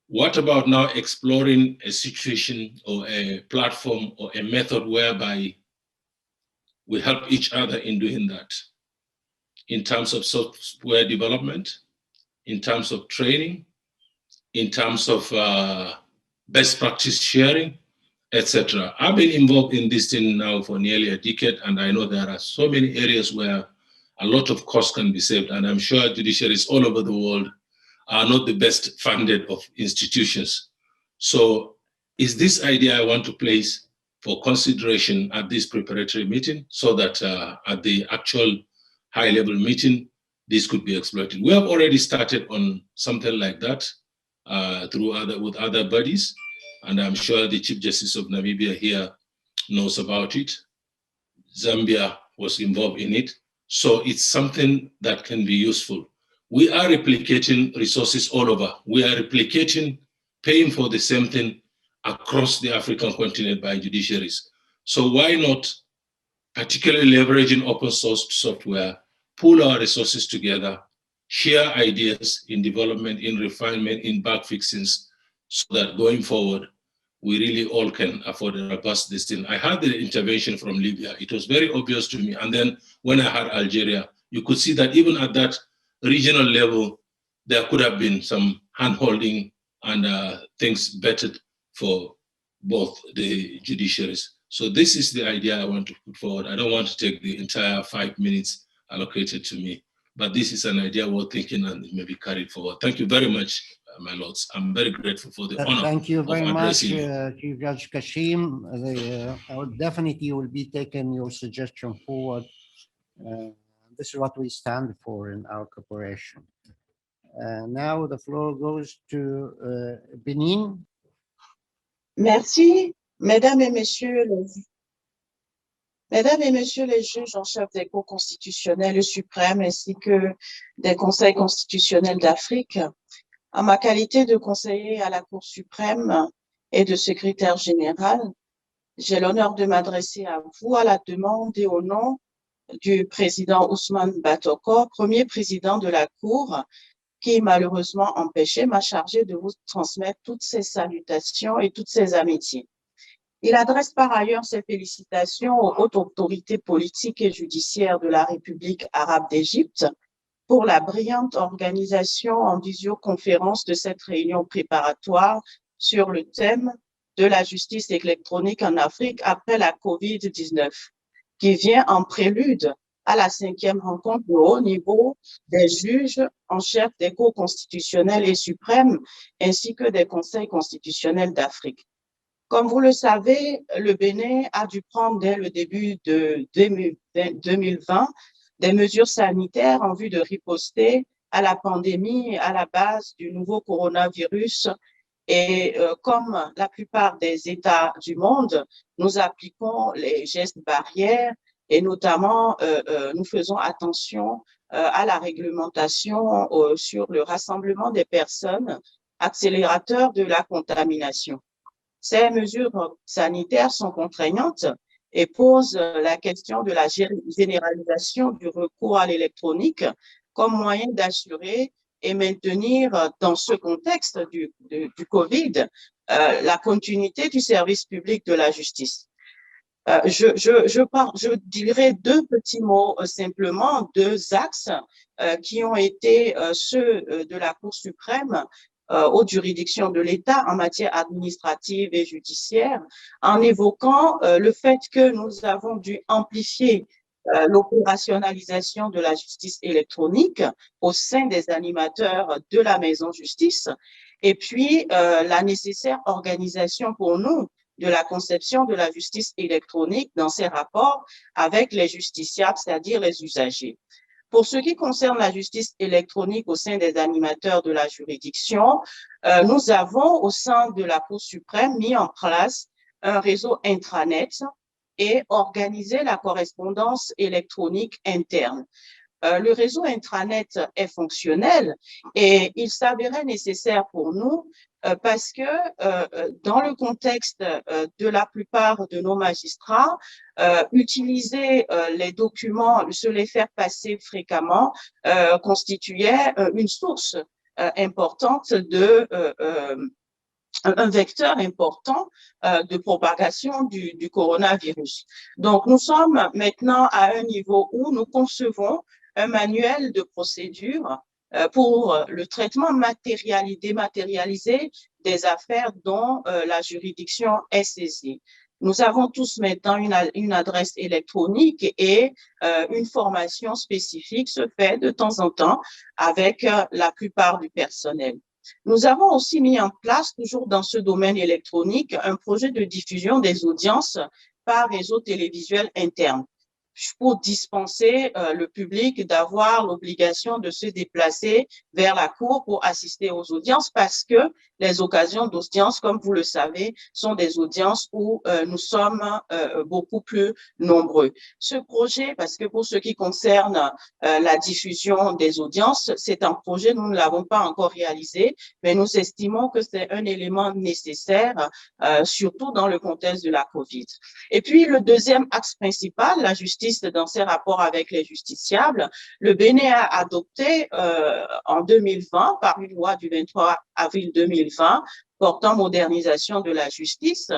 What about now exploring a situation or a platform or a method whereby we help each other in doing that, in terms of software development, in terms of training, in terms of best practice sharing, etc. I've been involved in this thing now for nearly a decade, and I know there are so many areas where a lot of costs can be saved, and I'm sure judiciaries all over the world are not the best funded of institutions. So is this idea I want to place for consideration at this preparatory meeting, so that at the actual high-level meeting, this could be exploited. We have already started on something like that with other bodies, and I'm sure the Chief Justice of Namibia here knows about it. Zambia was involved in it. So it's something that can be useful. we are replicating resources all over. We are replicating, paying for the same thing across the African continent by judiciaries. So why not, particularly leveraging open source software, pool our resources together, share ideas in development, in refinement, in bug fixings, so that going forward, we really all can afford a robust this thing. I had the intervention from Libya. It was very obvious to me. And then when I had Algeria, you could see that even at that regional level, there could have been some hand-holding and things bettered for both the judiciaries. So this is the idea I want to put forward. I don't want to take the entire 5 minutes allocated to me, but this is an idea worth thinking and it may be carried forward. Thank you very much, my lords. I'm very grateful for the honor. Thank you very much, you. Chief Judge Kashim. I will definitely will be taking your suggestion forward. This is what we stand for in our corporation. Now the floor goes to Benin. Merci, mesdames et messieurs les juges en chef des cours constitutionnels suprêmes ainsi que des conseils constitutionnels d'Afrique. En ma qualité de conseiller à la Cour suprême et de secrétaire général, j'ai l'honneur de m'adresser à vous à la demande et au nom du président Ousmane Batoko, premier président de la Cour, qui malheureusement empêché, m'a chargé de vous transmettre toutes ses salutations et toutes ses amitiés. Il adresse par ailleurs ses félicitations aux hautes autorités politiques et judiciaires de la République arabe d'Égypte pour la brillante organisation en visioconférence de cette réunion préparatoire sur le thème de la justice électronique en Afrique après la COVID-19, qui vient en prélude à la 5e rencontre de haut niveau des juges en chef des cours constitutionnels et suprêmes, ainsi que des conseils constitutionnels d'Afrique. Comme vous le savez, le Bénin a dû prendre dès le début de 2020 des mesures sanitaires en vue de riposter à la pandémie à la base du nouveau coronavirus. Et comme la plupart des États du monde, nous appliquons les gestes barrières et notamment nous faisons attention à la réglementation sur le rassemblement des personnes, accélérateur de la contamination. Ces mesures sanitaires sont contraignantes et posent la question de la généralisation du recours à l'électronique comme moyen d'assurer et maintenir dans ce contexte du Covid la continuité du service public de la justice. Je dirais deux petits mots simplement, deux axes qui ont été ceux de la Cour suprême aux juridictions de l'État en matière administrative et judiciaire, en évoquant le fait que nous avons dû amplifier l'opérationnalisation de la justice électronique au sein des animateurs de la maison justice, et puis la nécessaire organisation pour nous de la conception de la justice électronique dans ses rapports avec les justiciables, c'est-à-dire les usagers. Pour ce qui concerne la justice électronique au sein des animateurs de la juridiction, nous avons au sein de la Cour suprême mis en place un réseau intranet et organisé la correspondance électronique interne. Le réseau intranet est fonctionnel et il s'avérait nécessaire pour nous parce que dans le contexte de la plupart de nos magistrats, utiliser les documents, se les faire passer fréquemment constituait une source importante un vecteur important de propagation du coronavirus. Donc, nous sommes maintenant à un niveau où nous concevons un manuel de procédure pour le traitement dématérialisé des affaires dont la juridiction est saisie. Nous avons tous maintenant une adresse électronique et une formation spécifique se fait de temps en temps avec la plupart du personnel. Nous avons aussi mis en place, toujours dans ce domaine électronique, un projet de diffusion des audiences par réseau télévisuel interne. pour dispenser le public d'avoir l'obligation de se déplacer vers la cour pour assister aux audiences, parce que les occasions d'audience, comme vous le savez, sont des audiences où nous sommes beaucoup plus nombreux. Ce projet, parce que pour ce qui concerne la diffusion des audiences, c'est un projet, nous ne l'avons pas encore réalisé, mais nous estimons que c'est un élément nécessaire, surtout dans le contexte de la COVID. Et puis, le deuxième axe principal, la justice dans ses rapports avec les justiciables, le Bénin a adopté en 2020, par une loi du 23 avril 2020, portant modernisation de la justice,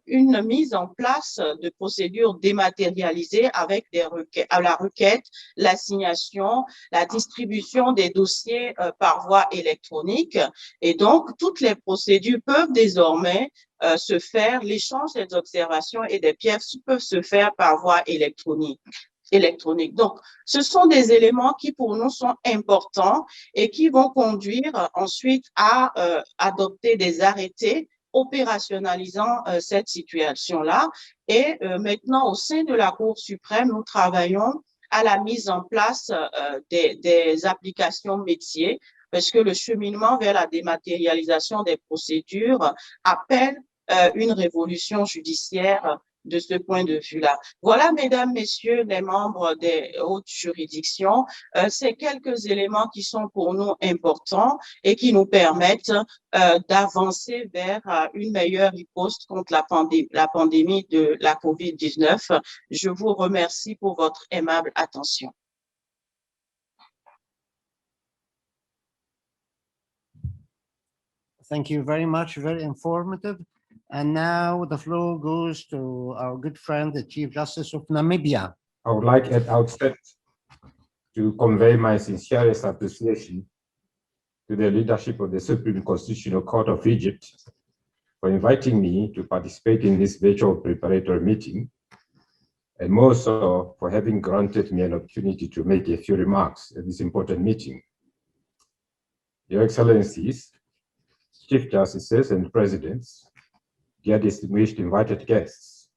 une mise en place de procédures dématérialisées avec la requête, l'assignation, la distribution des dossiers par voie électronique. Et donc, toutes les procédures peuvent désormais se faire, l'échange des observations et des pièces peuvent se faire par voie électronique. Donc, ce sont des éléments qui pour nous sont importants et qui vont conduire ensuite à adopter des arrêtés opérationnalisant cette situation-là. Et maintenant, au sein de la Cour suprême, nous travaillons à la mise en place des applications métiers, parce que le cheminement vers la dématérialisation des procédures appelle une révolution judiciaire de ce point de vue-là. Voilà, mesdames, messieurs, les membres des hautes juridictions, ces quelques éléments qui sont pour nous importants et qui nous permettent d'avancer vers une meilleure riposte contre la pandémie de la COVID-19. Je vous remercie pour votre aimable attention. Thank you very much, very informative. And now the floor goes to our good friend, the Chief Justice of Namibia. I would like at outset to convey my sincerest appreciation to the leadership of the Supreme Constitutional Court of Egypt for inviting me to participate in this virtual preparatory meeting, and more so for having granted me an opportunity to make a few remarks at this important meeting. Your Excellencies, Chief Justices and Presidents, dear distinguished invited guests,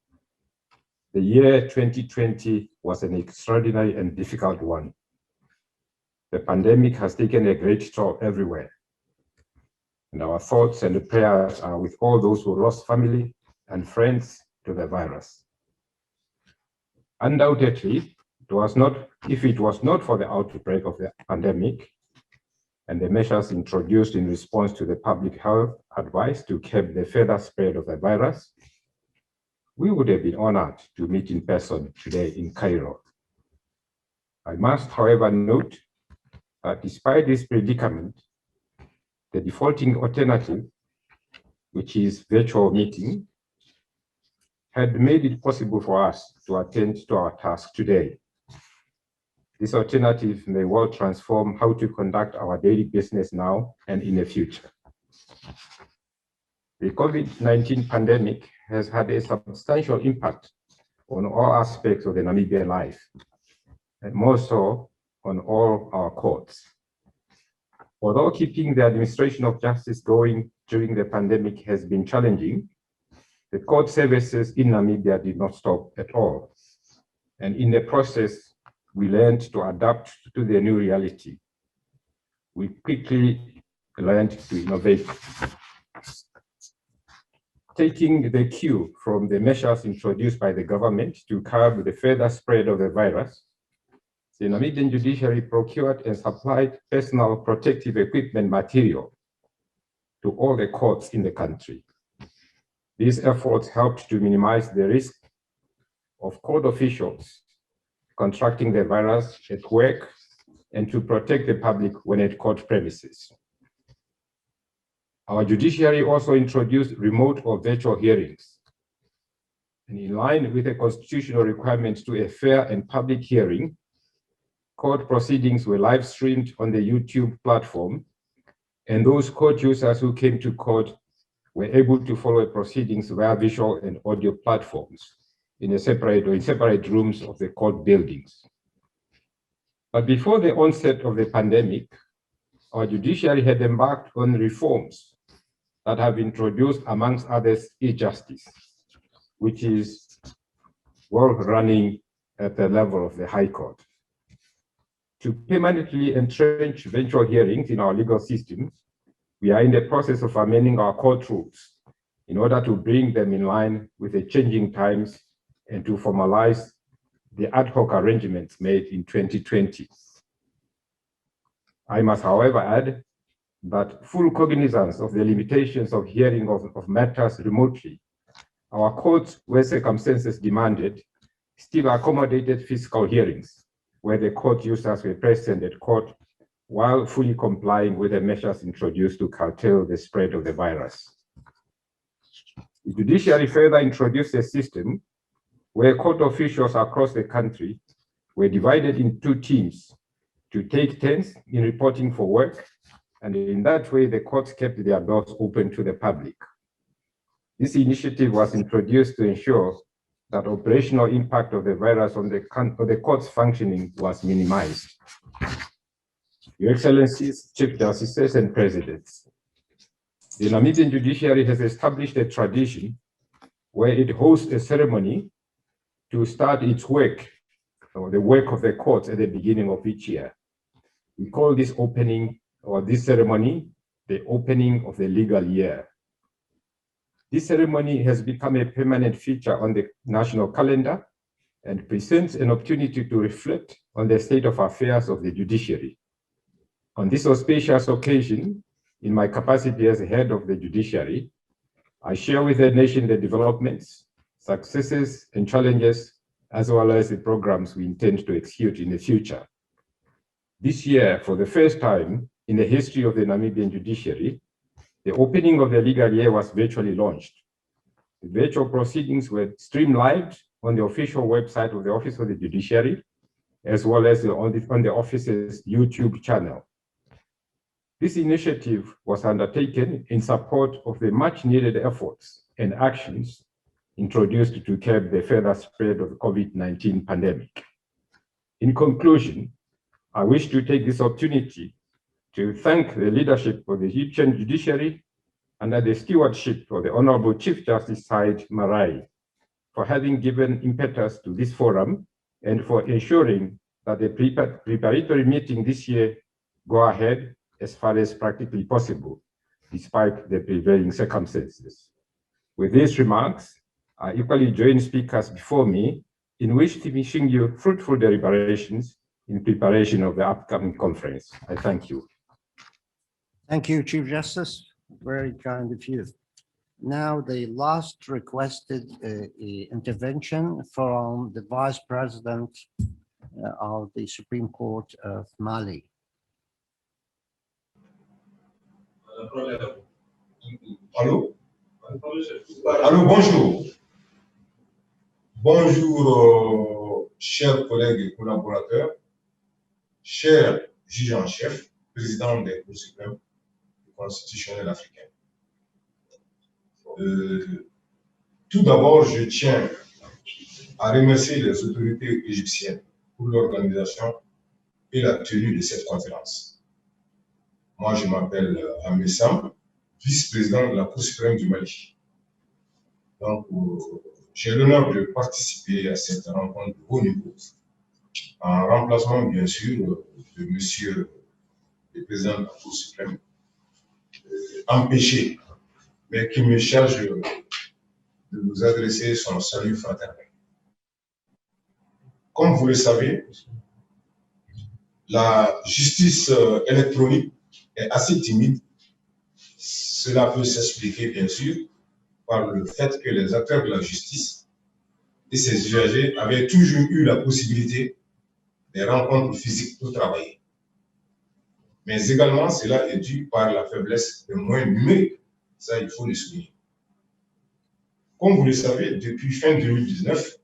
the year 2020 was an extraordinary and difficult one. The pandemic has taken a great toll everywhere, and our thoughts and prayers are with all those who lost family and friends to the virus. Undoubtedly, if it was not for the outbreak of the pandemic and the measures introduced in response to the public health advice to curb the further spread of the virus, we would have been honored to meet in person today in Cairo. I must, however, note that despite this predicament, the defaulting alternative, which is virtual meeting, had made it possible for us to attend to our task today. This alternative may well transform how to conduct our daily business now and in the future. The COVID-19 pandemic has had a substantial impact on all aspects of the Namibian life, and more so on all our courts. Although keeping the administration of justice going during the pandemic has been challenging, the court services in Namibia did not stop at all. And in the process, we learned to adapt to the new reality. We quickly learned to innovate. Taking the cue from the measures introduced by the government to curb the further spread of the virus, the Namibian judiciary procured and supplied personal protective equipment material to all the courts in the country. These efforts helped to minimize the risk of court officials contracting the virus at work and to protect the public when at court premises. Our judiciary also introduced remote or virtual hearings. And in line with the constitutional requirement to a fair and public hearing, court proceedings were live streamed on the YouTube platform, and those court users who came to court were able to follow proceedings via visual and audio platforms in separate rooms of the court buildings. But before the onset of the pandemic, our judiciary had embarked on reforms that have introduced, amongst others, e-justice, which is well-running at the level of the High Court. To permanently entrench eventual hearings in our legal system, we are in the process of amending our court rules in order to bring them in line with the changing times and to formalize the ad hoc arrangements made in 2020. I must, however, add that full cognizance of the limitations of hearing of matters remotely, our courts, where circumstances demanded, still accommodated physical hearings, where the court users were present at court while fully complying with the measures introduced to curtail the spread of the virus. The judiciary further introduced a system where court officials across the country were divided in two teams to take turns in reporting for work, and in that way the courts kept their doors open to the public. This initiative was introduced to ensure that operational impact of the virus on the court's functioning was minimized. Your Excellencies, Chief Justices and Presidents, the Namibian judiciary has established a tradition where it hosts a ceremony to start its work, or the work of the courts at the beginning of each year. We call this opening, or this ceremony, the opening of the legal year. This ceremony has become a permanent feature on the national calendar and presents an opportunity to reflect on the state of affairs of the judiciary. On this auspicious occasion, in my capacity as head of the judiciary, I share with the nation the developments, successes, and challenges, as well as the programs we intend to execute in the future. This year, for the first time in the history of the Namibian judiciary, the opening of the legal year was virtually launched. The virtual proceedings were streamed live on the official website of the Office of the Judiciary, as well as on the office's YouTube channel. This initiative was undertaken in support of the much-needed efforts and actions introduced to curb the further spread of the COVID-19 pandemic. In conclusion, I wish to take this opportunity to thank the leadership of the Egyptian judiciary under the stewardship of the Honorable Chief Justice Said Marai for having given impetus to this forum and for ensuring that the preparatory meeting this year go ahead as far as practically possible, despite the prevailing circumstances. With these remarks, I equally join speakers before me in wishing you fruitful deliberations in preparation of the upcoming conference. I thank you. Thank you, Chief Justice. Very kind of you. Now, the last requested intervention from the Vice President of the Supreme Court of Mali. Allô? Allô, bonjour. Bonjour, chers collègues et collaborateurs, chers juges en chef, président des cours suprêmes constitutionnels africains. Tout d'abord, je tiens à remercier les autorités égyptiennes pour l'organisation et la tenue de cette conférence. Moi, je m'appelle Amessam, vice-président de la Cour suprême du Mali. Donc, j'ai l'honneur de participer à cette rencontre de haut niveau, en remplacement, bien sûr, de monsieur le président de la Cour suprême, empêché, mais qui me charge de vous adresser son salut fraternel. Comme vous le savez, la justice électronique est assez timide. Cela peut s'expliquer, bien sûr, par le fait que les acteurs de la justice et ses usagers avaient toujours eu la possibilité des rencontres physiques pour travailler. Mais également, cela est dû par la faiblesse des moyens numériques. Ça, il faut le souligner. Comme vous le savez, depuis fin 2019,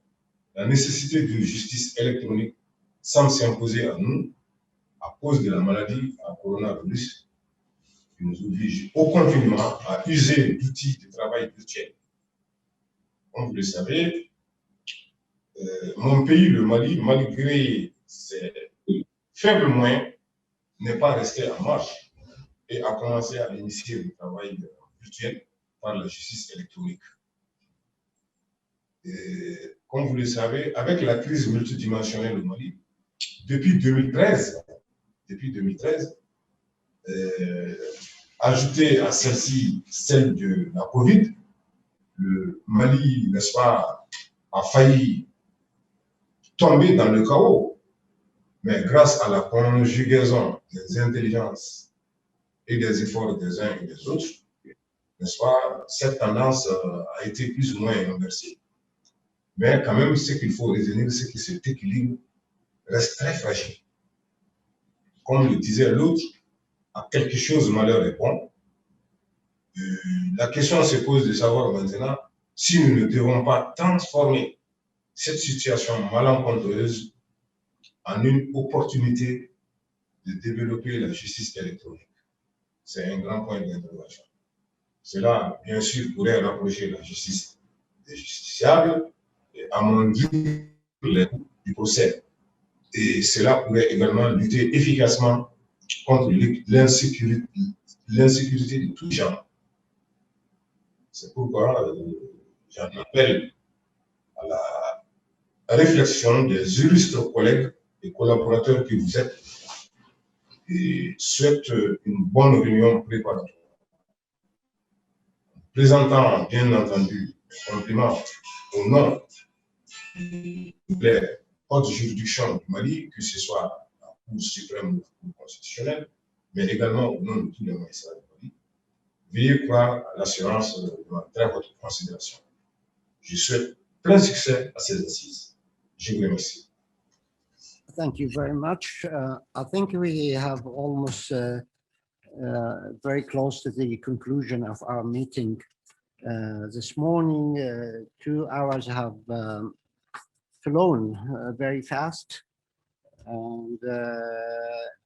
la nécessité d'une justice électronique semble s'imposer à nous à cause de la maladie à coronavirus qui nous oblige au confinement à user d'outils de travail virtuel. Comme vous le savez, mon pays, le Mali, malgré ses faibles moyens, n'est pas resté en marche et a commencé à initier le travail virtuel par la justice électronique. comme vous le savez, avec la crise multidimensionnelle au Mali, depuis 2013, ajouté à celle-ci, celle de la Covid, le Mali, n'est-ce pas, a failli tomber dans le chaos. Mais grâce à la conjugaison des intelligences et des efforts des uns et des autres, n'est-ce pas, cette tendance a été plus ou moins inversée. Mais quand même, ce qu'il faut retenir, c'est que cet équilibre reste très fragile. Comme le disait l'autre, à quelque chose, malheur est bon. La question se pose de savoir maintenant si nous ne devons pas transformer cette situation malencontreuse en une opportunité de développer la justice électronique. C'est un grand point d'interrogation. Cela, bien sûr, pourrait rapprocher la justice des justiciables et amoindrir les coûts du procès. Et cela pourrait également lutter efficacement contre l'insécurité de tout genre. C'est pourquoi j'en appelle à la réflexion des illustres collègues et collaborateurs que vous êtes et souhaite une bonne réunion préparatoire. Présentant bien entendu les compliments au nom de la haute juridiction du Mali, que ce soit la Cour suprême ou la Cour constitutionnelle, mais également au nom de tous les magistrats du Mali, veuillez croire à l'assurance de ma très haute considération. Je souhaite plein succès à ces assises. Je vous remercie. Thank you very much. I think we have almost very close to the conclusion of our meeting this morning. 2 hours have flown very fast. And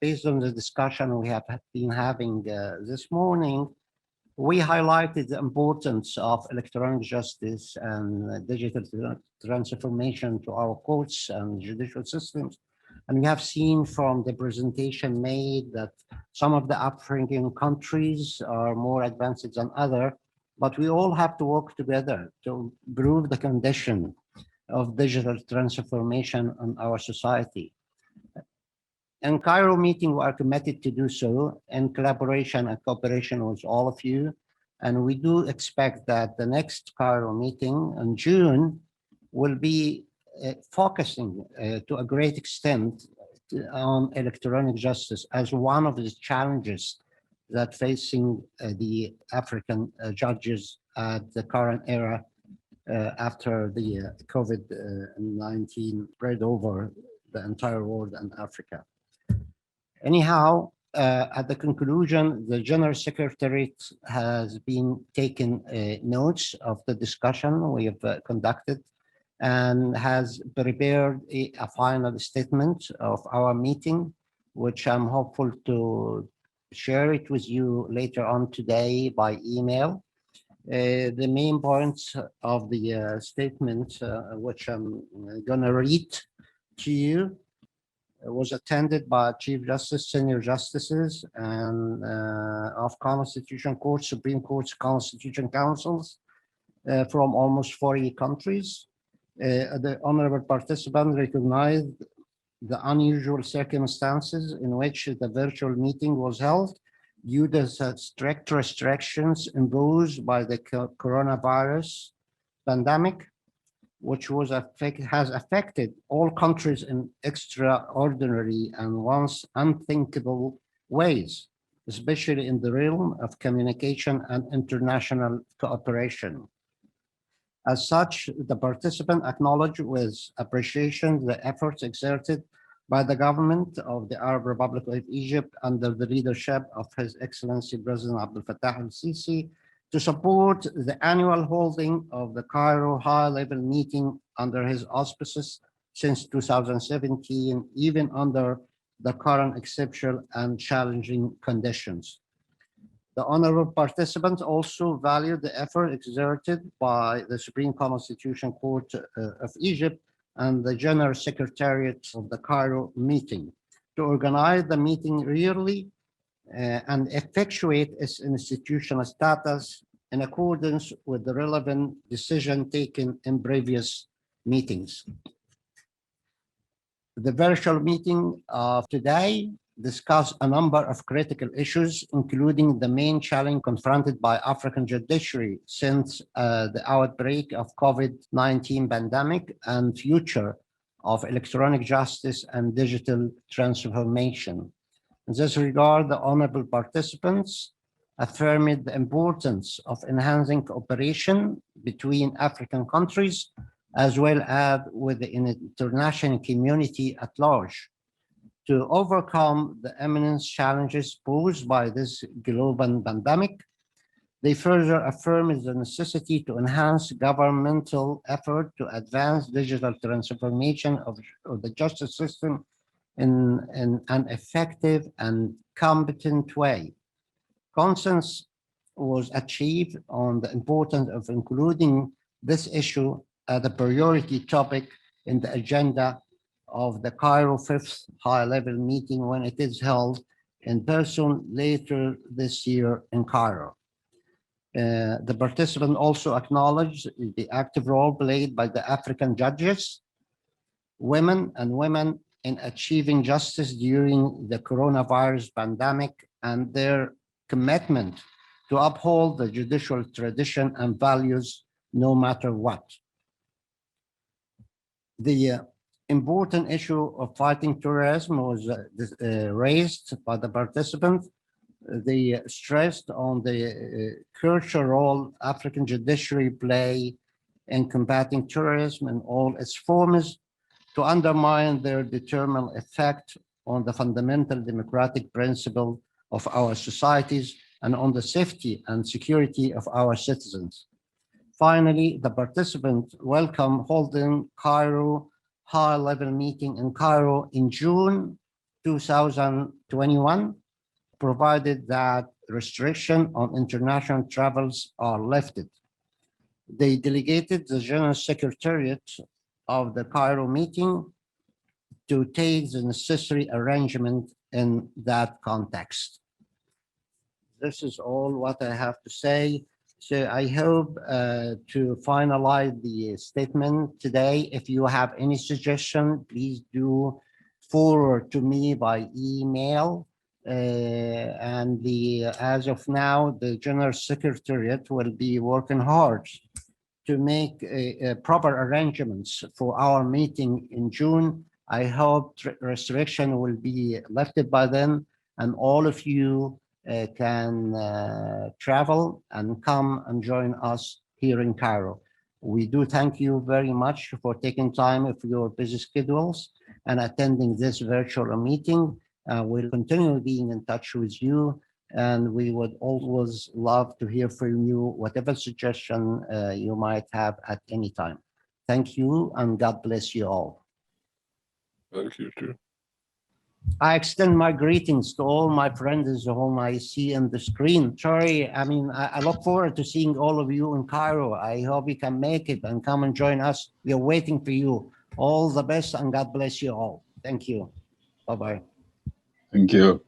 based on the discussion we have been having this morning, we highlighted the importance of electronic justice and digital transformation to our courts and judicial systems. And we have seen from the presentation made that some of the African countries are more advanced than others, but we all have to work together to improve the condition of digital transformation in our society. In Cairo meeting, we are committed to do so in collaboration and cooperation with all of you. And we do expect that the next Cairo meeting in June will be focusing to a great extent on electronic justice as one of the challenges that facing the African judges at the current era after the COVID-19 spread over the entire world and Africa. Anyhow, at the conclusion, the General Secretariat has been taking notes of the discussion we have conducted and has prepared a final statement of our meeting, which I'm hopeful to share it with you later on today by email. The main points of the statement, which I'm going to read to you, was attended by Chief Justice, Senior Justices, and of Constitution Court, Supreme Court's Constitution Councils from almost 40 countries. The honorable participant recognized the unusual circumstances in which the virtual meeting was held due to the strict restrictions imposed by the coronavirus pandemic, which has affected all countries in extraordinary and once unthinkable ways, especially in the realm of communication and international cooperation. As such, the participant acknowledged with appreciation the efforts exerted by the government of the Arab Republic of Egypt under the leadership of His Excellency President Abdel Fattah al-Sisi to support the annual holding of the Cairo high-level meeting under his auspices since 2017, even under the current exceptional and challenging conditions. The honorable participants also valued the effort exerted by the Supreme Constitution Court of Egypt and the General Secretariat of the Cairo meeting to organize the meeting yearly and effectuate its institutional status in accordance with the relevant decision taken in previous meetings. The virtual meeting of today discussed a number of critical issues, including the main challenge confronted by African judiciary since the outbreak of COVID-19 pandemic and future of electronic justice and digital transformation. In this regard, the honorable participants affirmed the importance of enhancing cooperation between African countries, as well as with the international community at large, to overcome the imminent challenges posed by this global pandemic. They further affirmed the necessity to enhance governmental effort to advance digital transformation of the justice system in an effective and competent way. Consensus was achieved on the importance of including this issue as a priority topic in the agenda of the Cairo 5th high-level meeting when it is held in person later this year in Cairo. The participant also acknowledged the active role played by the African judges, women in achieving justice during the coronavirus pandemic, and their commitment to uphold the judicial tradition and values no matter what. The important issue of fighting terrorism was raised by the participants. They stressed on the crucial role African judiciary play in combating terrorism in all its forms to undermine their determined effect on the fundamental democratic principle of our societies and on the safety and security of our citizens. Finally, the participants welcome holding Cairo high-level meeting in Cairo in June 2021, provided that restriction on international travels are lifted. They delegated the General Secretariat of the Cairo meeting to take the necessary arrangement in that context. This is all what I have to say. So I hope to finalize the statement today. If you have any suggestion, please do forward to me by email. As of now, the General Secretariat will be working hard to make proper arrangements for our meeting in June. I hope restriction will be lifted by then, and all of you can travel and come and join us here in Cairo. We do thank you very much for taking time of your busy schedules and attending this virtual meeting. We'll continue being in touch with you, and we would always love to hear from you, whatever suggestion you might have at any time. Thank you, and God bless you all. Thank you too. I extend my greetings to all my friends whom I see on the screen. Sorry, I look forward to seeing all of you in Cairo. I hope you can make it and come and join us. We are waiting for you. All the best, and God bless you all. Thank you. Bye-bye. Thank you.